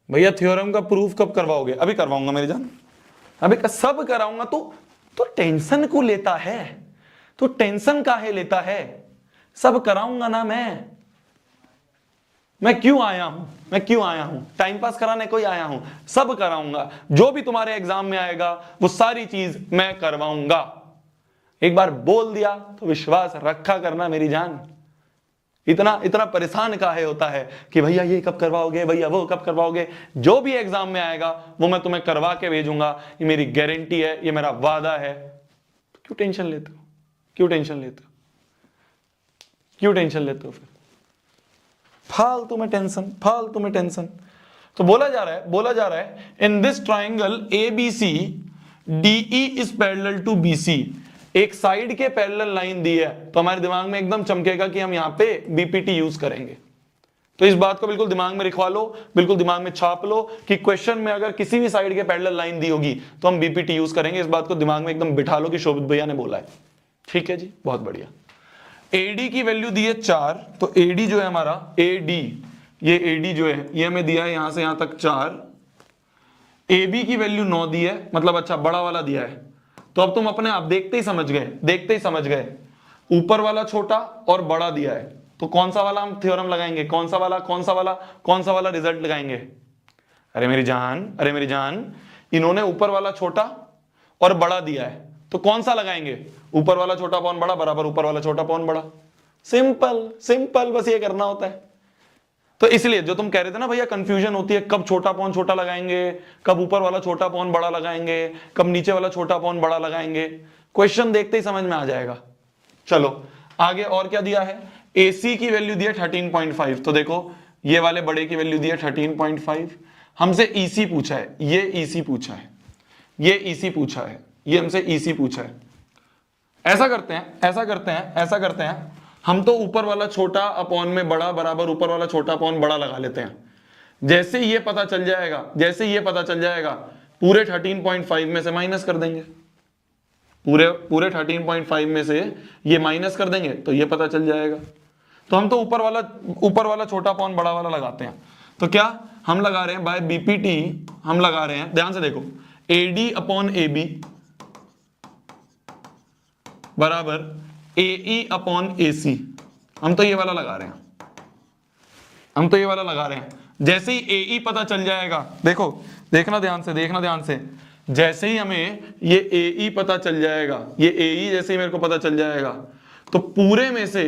भैया थ्योरम का प्रूफ कब करवाओगे? अभी करवाऊंगा मेरी जान, अभी सब कराऊंगा। तो टेंशन को लेता है, तो टेंशन काहे लेता है? सब कराऊंगा ना मैं क्यों आया हूं? टाइम पास कराने को ही आया हूं, सब कराऊंगा। जो भी तुम्हारे एग्जाम में आएगा वो सारी चीज मैं करवाऊंगा। एक बार बोल दिया तो विश्वास रखा करना मेरी जान। इतना परेशान काहे होता है कि भैया ये कब करवाओगे, भैया वो कब करवाओगे? जो भी एग्जाम में आएगा वो मैं तुम्हें करवा के भेजूंगा, ये मेरी गारंटी है, ये मेरा वादा है। क्यों टेंशन लेते हो? क्यों टेंशन लेते हो फिर? फालतू में टेंशन। तो बोला जा रहा है in this triangle ABC DE is parallel to BC, एक साइड के पैरेलल लाइन दी है, तो हमारे दिमाग में एकदम चमकेगा कि हम यहां पे बीपीटी यूज करेंगे। तो इस बात को बिल्कुल दिमाग में लिखवा लो, बिल्कुल दिमाग में छाप लो कि क्वेश्चन में अगर किसी भी साइड के पैरेलल लाइन दी होगी तो हम बीपीटी यूज करेंगे। इस बात को दिमाग में एकदम बिठा लो कि शोभित भैया ने बोला है। ठीक है जी, बहुत बढ़िया। AD की वैल्यू दी है 4, तो AD जो है हमारा AD, ये AD जो है ये हमें दिया है यहां से यहां तक 4। AB की वैल्यू 9 दी है, मतलब अच्छा बड़ा वाला दिया है। तो अब तुम अपने आप देखते ही समझ गए, ऊपर वाला छोटा और बड़ा दिया है, तो कौन सा वाला हम थ्योरम लगाएंगे? कौन सा वाला रिजल्ट लगाएंगे? अरे मेरी जान, इन्होंने ऊपर वाला छोटा और बड़ा दिया है, तो कौन सा लगाएंगे? ऊपर वाला छोटा अपॉन बड़ा बराबर ऊपर वाला छोटा अपॉन बड़ा। सिंपल, बस ये करना होता है। तो इसलिए जो तुम कह रहे थे ना भैया कंफ्यूजन होती है, कब छोटा अपॉन छोटा लगाएंगे, कब ऊपर वाला छोटा अपॉन बड़ा लगाएंगे, कब नीचे वाला छोटा अपॉन बड़ा लगाएंगे, क्वेश्चन देखते ही समझ में आ जाएगा। चलो आगे और क्या दिया है? AC की वैल्यू दी है 13.5, तो देखो ये वाले बड़े की वैल्यू दी है 13.5। हमसे EC पूछा है, ये EC पूछा है, ये हमसे EC पूछा है। ऐसा करते हैं, हम तो ऊपर वाला छोटा अपॉन में बड़ा बराबर ऊपर वाला छोटा अपॉन बड़ा लगा लेते हैं। जैसे ये पता चल जाएगा पूरे 13.5 में से माइनस कर देंगे, पूरे 13.5 में से ये माइनस कर देंगे तो ये पता चल जाएगा। तो हम तो ऊपर वाला छोटा अपॉन बड़ा वाला लगाते हैं। तो क्या हम लगा रहे हैं? बाय बीपीटी हम लगा रहे हैं, ध्यान से देखो, AD अपॉन AB बराबर AE अपॉन AC। हम तो ये वाला लगा रहे हैं, जैसे ही AE पता चल जाएगा, देखो देखना ध्यान से, देखना ध्यान से। जैसे ही हमें ये AE पता चल जाएगा, ये AE जैसे ही मेरे को पता चल जाएगा, तो पूरे में से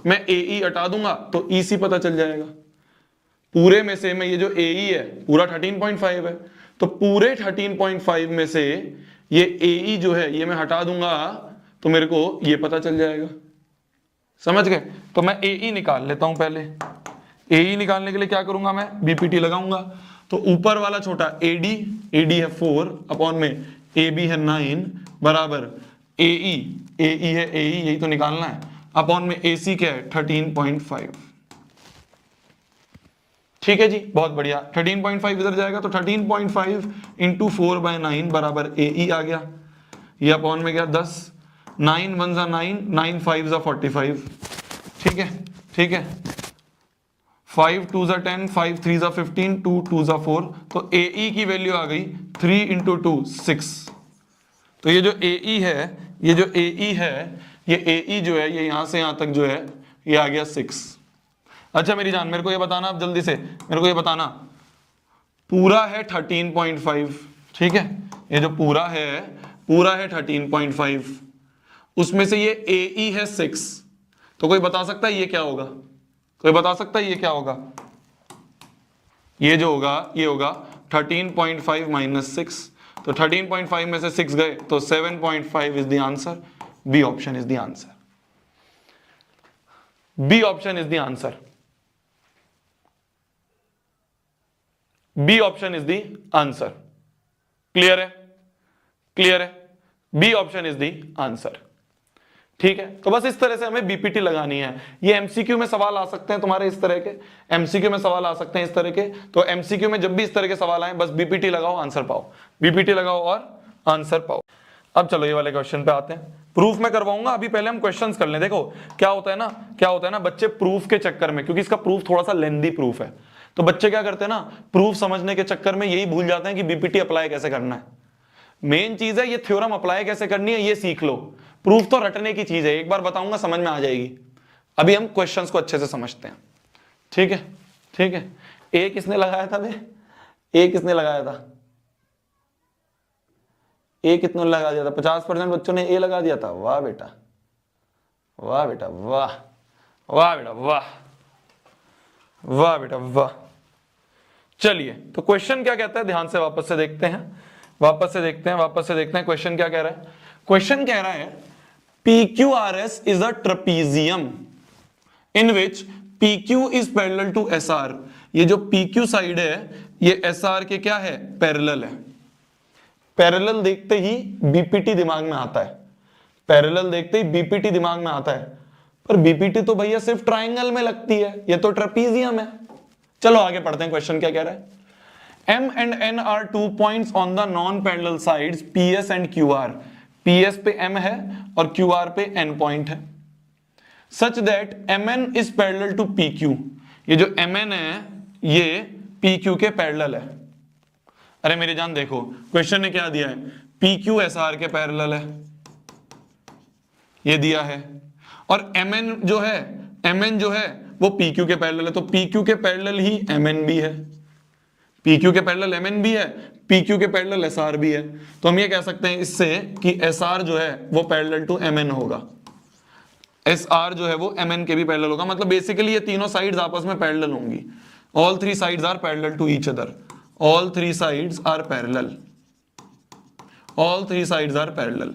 मैं AE हटा दूंगा तो EC पता चल जाएगा। पूरे में से मैं ये जो AE है पूरा 13.5 है, तो पूरे 13.5 में से ये AE जो है ये मैं हटा दूंगा तो मेरे को ये पता चल जाएगा। समझ गए? तो मैं AE निकाल लेता हूं पहले। AE निकालने के लिए क्या करूंगा मैं? BPT लगाऊंगा। तो ऊपर वाला छोटा AD है 4 अपॉन में AB है 9 बराबर AE है AE यही तो निकालना है, अपॉन में AC क्या है 13.5। ठीक है जी, बहुत बढ़िया। 13.5 इधर जाएगा तो 13.5 इंटू 4/9 बराबर AE आ गया। ये अपॉन में गया 10, 9 1 जा 9, 9 5 जा 45। ठीक है, ठीक है। 5 2 जा 10, 5 3 जा 15, 2 2 जा 4। तो AE की वैल्यू आ गई 3 इंटू 2 6। तो ये जो AE है, ये जो AE है, ये AE जो है ये यहां से यहां तक जो है ये आ गया 6। अच्छा मेरी जान, मेरे को ये बताना अब जल्दी से, मेरे को ये बताना, पूरा है 13.5, ठीक है, ये जो पूरा है 13.5, उसमें से ये AE है 6। तो कोई बता सकता है ये क्या होगा? कोई बता सकता है ये क्या होगा? ये जो होगा ये होगा 13.5 माइनस 6। तो 13.5 में से 6 गए तो 7.5 is the answer. B option is the answer. B option is the answer. B option is the answer. Clear है? क्लियर है? B option is the answer. ठीक है, तो बस इस तरह से हमें बीपीटी लगानी है। ये एमसीक्यू में सवाल आ सकते हैं तुम्हारे इस तरह के, एमसीक्यू में सवाल आ सकते हैं इस तरह के। तो एमसीक्यू में जब भी इस तरह के सवाल आए बस बीपीटी लगाओ आंसर पाओ, बीपीटी लगाओ और आंसर पाओ। अब चलो ये वाले क्वेश्चन पे आते हैं। प्रूफ में करवाऊंगा, अभी पहले हम क्वेश्चंस कर लें। देखो क्या होता है ना बच्चे प्रूफ के चक्कर में, क्योंकि इसका प्रूफ थोड़ा सा लेंदी प्रूफ है, तो बच्चे क्या करते हैं ना, प्रूफ समझने के चक्कर में यही भूल जाते हैं कि बीपीटी अप्लाई कैसे करना है। मेन चीज है ये थ्योरम अप्लाई कैसे करनी है, ये सीख लो। प्रूफ तो रटने की चीज है, एक बार बताऊंगा समझ में आ जाएगी। अभी हम क्वेश्चंस को अच्छे से समझते हैं। ठीक है, ठीक है। ए किसने लगाया था बे? ए किसने लगाया था? ए कितने लगा दिया था? 50% बच्चों ने ए लगा दिया था। वाह बेटा, वाह बेटा, वाह वाह बेटा, वाह वाह बेटा, वाह। चलिए तो क्वेश्चन क्या कहता है, ध्यान से वापस से देखते हैं, वापस से देखते हैं क्वेश्चन क्या कह रहा है। क्वेश्चन कह रहा है PQRS is a trapezium in which PQ is parallel to SR। ये जो PQ साइड है ये SR के क्या है? पैरेलल है। पैरेलल देखते ही बीपीटी दिमाग में आता है, पैरेलल देखते ही बीपीटी दिमाग में आता है, पर बीपीटी तो भैया सिर्फ ट्राइंगल में लगती है, ये तो ट्रेपीजियम है। चलो आगे पढ़ते हैं, क्वेश्चन क्या कह रहा है। M and N are 2 points on the non-parallel sides PS and QR। PS पे M है और QR पे N पॉइंट है। Such that MN is parallel to PQ। ये जो MN है ये PQ के पैरेलल है। अरे मेरी जान देखो क्वेश्चन ने क्या दिया है, PQ SR के पैरेलल है, ये दिया है, और MN जो है वो PQ के पैरेलल है, तो PQ के पैरेलल ही MN भी है, PQ के पैरेलल MN भी है, PQ के पैरेलल SR भी है। तो हम ये कह सकते हैं इससे कि SR जो है वो पैरेलल टू MN होगा, SR जो है वो MN के भी पैरेलल होगा। मतलब बेसिकली ये तीनों साइड्स आपस में पैरेलल होंगी। All three sides are parallel to each other, all three sides are parallel, all three sides are parallel.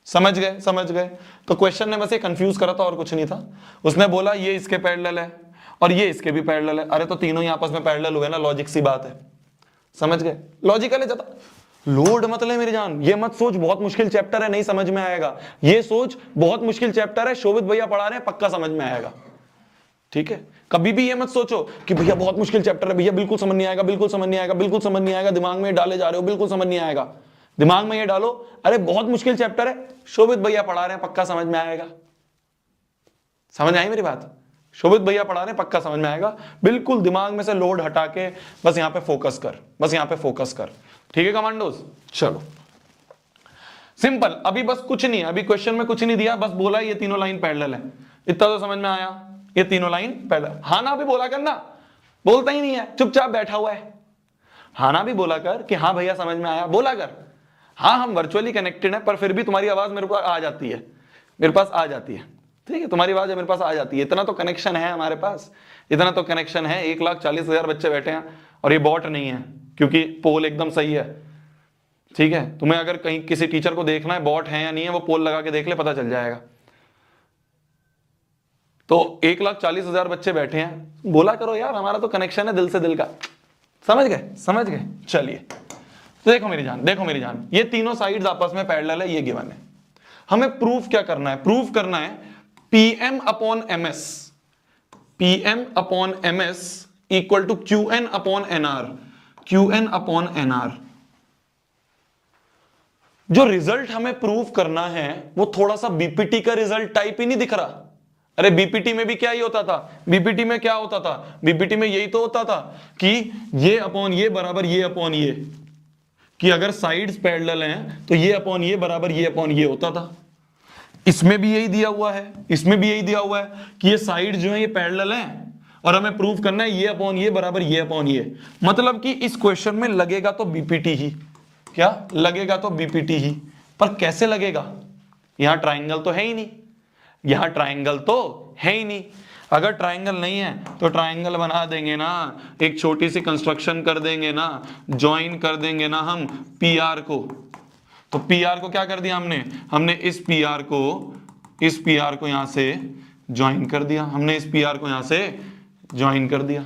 समझ गए? समझ गए? तो क्वेश्चन ने बस ये कंफ्यूज करा था और कुछ नहीं था। उसने बोला ये इसके पैरेलल है और ये इसके भी पैरेलल है। अरे तो तीनों ही आपस में पैरेलल हुए ना, लॉजिक सी बात है। समझ गए? लॉजिकल है। ज्यादा लोड मत ले मेरी जान, ये मत सोच बहुत मुश्किल चैप्टर है नहीं समझ में आएगा, ये सोच बहुत मुश्किल चैप्टर है शोभित भैया पढ़ा रहे हैं पक्का समझ में आएगा। ठीक है, कभी भी ये मत सोचो कि भैया बहुत मुश्किल चैप्टर है, भैया बिल्कुल समझ नहीं आएगा, बिल्कुल समझ नहीं आएगा, बिल्कुल समझ नहीं आएगा, दिमाग में डाले जा रहे हो बिल्कुल समझ नहीं आएगा। दिमाग में ये डालो अरे बहुत मुश्किल चैप्टर है, शोभित भैया पढ़ा रहे हैं पक्का समझ में आएगा। समझ आई मेरी बात? शोभित भैया पढ़ा रहे हैं पक्का समझ में आएगा। बिल्कुल दिमाग में से लोड हटा के बस यहां पे फोकस कर, बस यहां पे फोकस कर। ठीक है कमांडोज? चलो सिंपल, अभी बस कुछ नहीं है, अभी क्वेश्चन में कुछ नहीं दिया, बस बोला ये तीनों लाइन पैरेलल है, इतना तो समझ में आया, ये तीनों लाइन पैरेलल। हाँ ना भी बोला करना, बोलता ही नहीं है, चुपचाप बैठा हुआ है। हाँ ना भी बोला कर कि हाँ भैया समझ में आया, बोला कर। हाँ हम वर्चुअली कनेक्टेड है, पर फिर भी तुम्हारी आवाज मेरे पास आ जाती है, मेरे पास आ जाती है, ठीक है, तुम्हारी आवाज मेरे पास आ जाती है। इतना तो कनेक्शन है हमारे पास, इतना तो कनेक्शन है। 1,40,000 बच्चे बैठे हैं और ये बॉट नहीं है, क्योंकि पोल एकदम सही है, ठीक है। तुम्हें अगर कहीं किसी टीचर को देखना है बॉट है या नहीं है, वो पोल लगा के देख ले, पता चल जाएगा। तो 1,40,000 बच्चे बैठे हैं, बोला करो यार, हमारा तो कनेक्शन है दिल से दिल का। समझ गए, समझ गए। चलिए तो देखो मेरी जान, देखो मेरी जान, ये तीनों साइड्स आपस में पैरेलल है, ये गिवन है। हमें प्रूफ क्या करना है? प्रूफ करना है PM upon MS, PM upon MS equal to QN upon NR, QN upon NR. जो रिजल्ट हमें प्रूफ करना है वो थोड़ा सा बीपीटी का रिजल्ट टाइप ही नहीं दिख रहा। अरे बीपीटी में भी क्या ही होता था, बीपीटी में क्या होता था, बीपीटी में यही तो होता था कि ये अपॉन ये बराबर ये अपॉन ये, कि अगर साइड्स पैरेलल हैं तो ये अपॉन ये बराबर ये अपॉन ये होता था। इसमें भी यही दिया हुआ है, इसमें भी यही दिया हुआ है कि ये साइड जो है ये पैरेलल हैं और हमें प्रूफ करना है ये अपॉन ये बराबर ये अपॉन ये। मतलब कि इस क्वेश्चन में लगेगा तो बीपीटी ही, क्या लगेगा तो बीपीटी ही। पर कैसे लगेगा? यहां ट्राइंगल तो है ही नहीं, यहां ट्राइंगल तो है ही नहीं। अगर ट्राइंगल नहीं है तो ट्राइंगल बना देंगे ना, एक छोटी सी कंस्ट्रक्शन कर देंगे ना, ज्वाइन कर देंगे ना हम पी आर को। तो पी आर को क्या कर दिया हमने, हमने इस पी आर को यहां से ज्वाइन कर दिया, हमने इस पी आर को यहां से ज्वाइन कर दिया,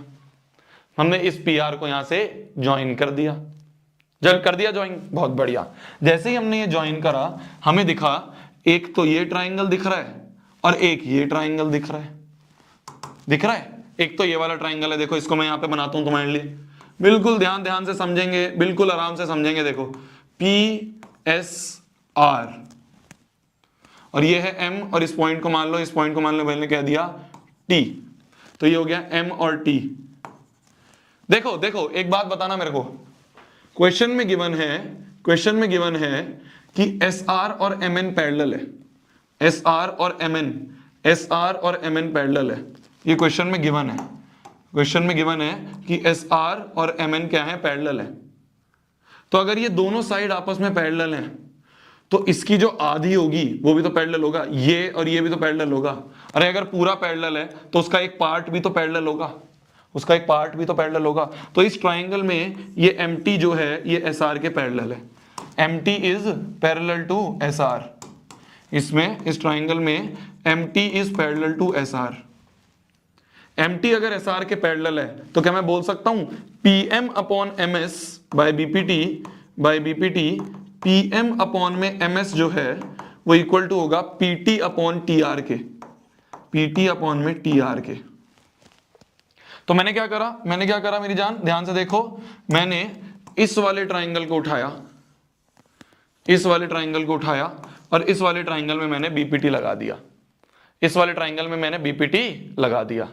हमने इस पी आर को यहां से ज्वाइन कर दिया। जब कर दिया ज्वाइन, बहुत बढ़िया। जैसे ही हमने ये ज्वाइन करा, हमें दिखा एक तो ये ट्राइंगल दिख रहा है और एक ये ट्राइंगल दिख रहा है, दिख रहा है। एक तो ये वाला ट्राइंगल है, देखो इसको मैं यहां पे बनाता हूं तुम्हारे लिए, बिल्कुल ध्यान ध्यान से समझेंगे, बिल्कुल आराम से समझेंगे। देखो पी एस आर और ये है एम, और इस पॉइंट को मान लो, इस पॉइंट को मान लो, मैंने कह दिया टी, तो ये हो गया एम और टी। देखो देखो एक बात बताना मेरे को, क्वेश्चन में गिवन है, क्वेश्चन में गिवन है कि एस आर और एम एन पैरेलल है, एस आर और एम एन, एस आर और एम एन पैरेलल है। ये क्वेश्चन में गिवन है, क्वेश्चन में गिवन है कि एस आर और एम एन क्या है, पैरेलल है। तो अगर ये दोनों साइड आपस में पैरेलल हैं तो इसकी जो आधी होगी वो भी तो पैरेलल होगा, ये और ये भी तो पैरेलल होगा। अरे अगर पूरा पैरेलल है तो उसका एक पार्ट भी तो पैरेलल होगा, उसका एक पार्ट भी तो पैरेलल होगा। तो इस ट्राइंगल में ये एमटी जो है ये एस आर के पैरेलल है, MT is parallel to S R. इसमें इस ट्राइंगल में MT is parallel to S R. MT अगर एस आर के पैरेलल है तो क्या मैं बोल सकता हूं PM upon MS by BPT, by BPT PM upon में एमएस जो है वो इक्वल टू होगा पीटी अपॉन टीआर के, पीटी अपॉन में टीआर के। तो मैंने क्या करा, मैंने क्या करा मेरी जान, ध्यान से देखो, मैंने इस वाले ट्राइंगल को उठाया, इस वाले ट्राइंगल को उठाया और इस वाले ट्राइंगल में मैंने बीपीटी लगा दिया, इस वाले ट्राइंगल में मैंने बीपीटी लगा दिया।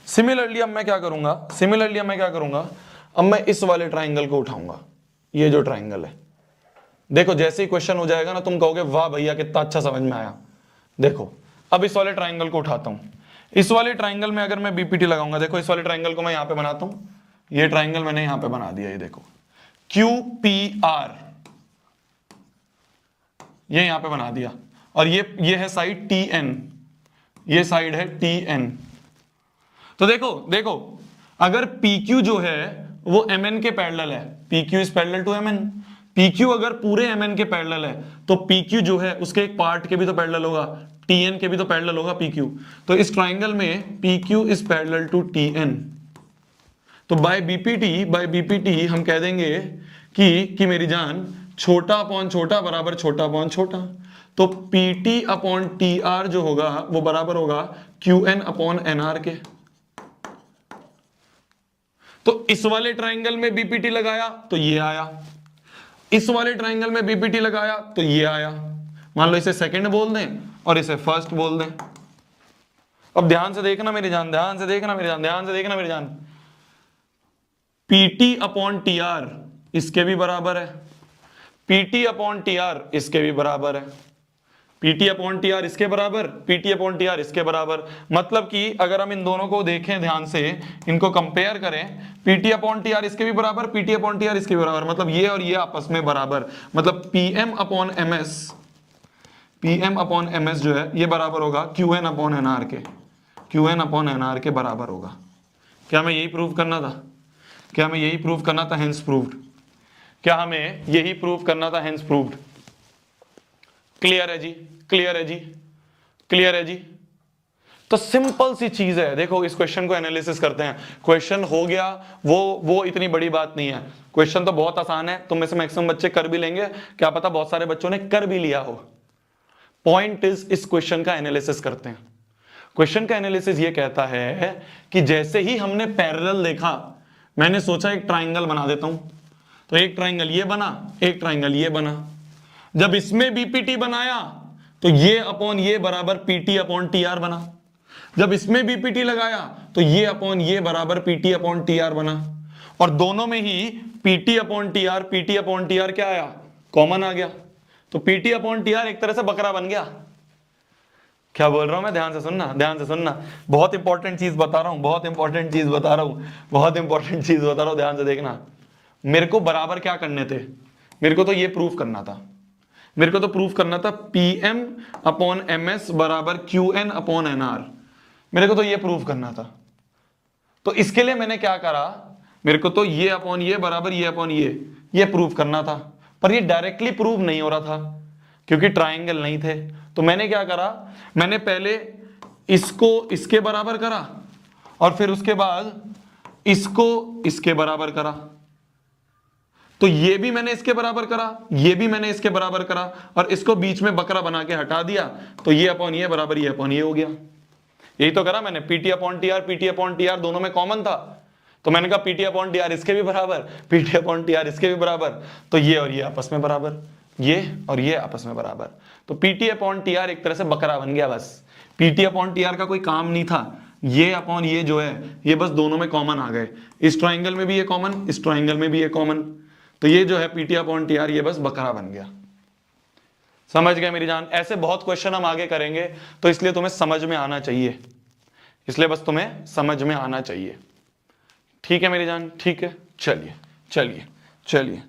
सिमिलरली अब मैं क्या करूंगा, सिमिलरली अब मैं क्या करूंगा, अब मैं इस वाले ट्राइंगल को उठाऊंगा, ये जो ट्राइंगल है। देखो जैसे ही क्वेश्चन हो जाएगा ना तुम कहोगे वाह भैया कितना अच्छा समझ में आया। देखो अब इस वाले ट्राइंगल को उठाता हूं, इस वाले ट्राइंगल में अगर मैं बीपीटी लगाऊंगा, देखो इस वाले ट्राइंगल को मैं यहां पे बनाता हूं, ये ट्राइंगल मैंने यहां पे बना दिया, ये देखो क्यू पी आर, ये यहां पे बना दिया, और ये है साइड टी एन, ये साइड है टी एन। तो देखो देखो अगर PQ जो है वो MN के पैरेलल है, PQ is parallel to MN, PQ अगर पूरे MN के पैरेलल है तो PQ जो है उसके एक पार्ट के भी तो पैरेलल होगा, TN के भी तो पैरेलल होगा PQ। तो इस ट्राइंगल में PQ is parallel to TN। तो बाय बीपीटी हम कह देंगे कि मेरी जान छोटा अपॉन छोटा बराबर छोटा अपॉन छोटा। तो PT अपॉन TR जो होगा वो बराबर होगा QN अपॉन NR के। तो इस वाले ट्राइंगल में बीपीटी लगाया तो ये आया, इस वाले ट्राइंगल में बीपीटी लगाया तो ये आया। मान लो इसे सेकंड बोल दें और इसे फर्स्ट बोल दें। अब ध्यान से देखना मेरी जान, ध्यान से देखना मेरी जान, ध्यान से देखना मेरी जान, पीटी अपॉन टीआर इसके भी बराबर है, पीटी अपॉन टीआर इसके भी बराबर है, PT अपॉन TR इसके बराबर, PT अपॉन TR इसके बराबर। मतलब कि अगर हम इन दोनों को देखें ध्यान से, इनको कंपेयर करें, PT अपॉन TR इसके भी बराबर, PT अपॉन TR इसके भी बराबर, मतलब ये और ये आपस में बराबर। मतलब PM अपॉन MS जो है ये बराबर होगा QN अपॉन NR के, QN अपॉन NR के बराबर होगा। क्या हमें यही प्रूव करना था? क्या हमें यही प्रूव करना था? Hence proved. क्या हमें यही प्रूव करना था? Hence proved. क्लियर है जी? क्लियर है जी? क्लियर है जी? तो सिंपल सी चीज है। देखो इस क्वेश्चन को एनालिसिस करते हैं। क्वेश्चन हो गया, वो इतनी बड़ी बात नहीं है। क्वेश्चन तो बहुत आसान है, तुम में से मैक्सिमम बच्चे कर भी लेंगे, क्या पता बहुत सारे बच्चों ने कर भी लिया हो। पॉइंट इज इस क्वेश्चन का एनालिसिस करते हैं। क्वेश्चन का एनालिसिस ये कहता है कि जैसे ही हमने पैरेलल देखा, मैंने सोचा एक ट्राइंगल बना देता हूं, तो एक ट्राइंगल ये बना, एक ट्राइंगल ये बना। जब इसमें बीपीटी बनाया तो ये अपॉन ये बराबर पीटी अपॉन टीआर बना। जब इसमें बीपीटी लगाया तो ये अपॉन ये बराबर पीटी अपॉन टीआर बना। और दोनों में ही पीटी अपॉन टीआर क्या आया? कॉमन आ गया। तो पीटी अपॉन टीआर एक तरह से बकरा बन गया। क्या बोल रहा हूं मैं? ध्यान से सुनना, ध्यान से सुनना। बहुत इंपॉर्टेंट चीज बता रहा हूं, बहुत इंपॉर्टेंट चीज बता रहा हूं, बहुत इंपॉर्टेंट चीज बता रहा हूं, ध्यान से देखना। मेरे को बराबर क्या करने थे? मेरे को तो ये प्रूफ करना था, मेरे को तो प्रूफ करना था PM अपॉन MS बराबर QN अपॉन NR। मेरे को तो ये प्रूफ करना था। तो इसके लिए मैंने क्या करा? मेरे को तो ये अपॉन ये बराबर ये अपॉन ये प्रूफ करना था। पर ये डायरेक्टली प्रूव नहीं हो रहा था क्योंकि ट्राइंगल नहीं थे। तो मैंने क्या करा? मैंने पहले इसको इसके बराबर करा और फिर उसके बाद इसको इसके बराबर करा। तो ये भी मैंने इसके बराबर करा, ये भी मैंने इसके बराबर करा, और इसको बीच में बकरा बना के हटा दिया। तो ये अपॉन ये बराबर ये अपॉन ये हो गया। यही तो करा मैंने। PT अपॉन TR दोनों में कॉमन था, तो मैंने कहा PT अपॉन TR इसके भी बराबर, PT अपॉन TR इसके भी बराबर। तो ये और ये आपस में बराबर, ये और ये आपस में बराबर। तो PT अपॉन TR एक तरह से बकरा बन गया बस। PT अपॉन TR का कोई काम नहीं था। ये अपॉन ये जो है ये बस दोनों में कॉमन आ गए। इस ट्राइंगल में भी ये कॉमन, इस ट्राइंगल में भी ये कॉमन। तो ये जो है PT अपॉन TR ये बस बकरा बन गया। समझ गए मेरी जान? ऐसे बहुत क्वेश्चन हम आगे करेंगे, तो इसलिए तुम्हें समझ में आना चाहिए, इसलिए बस तुम्हें समझ में आना चाहिए। ठीक है मेरी जान? ठीक है, चलिए चलिए चलिए।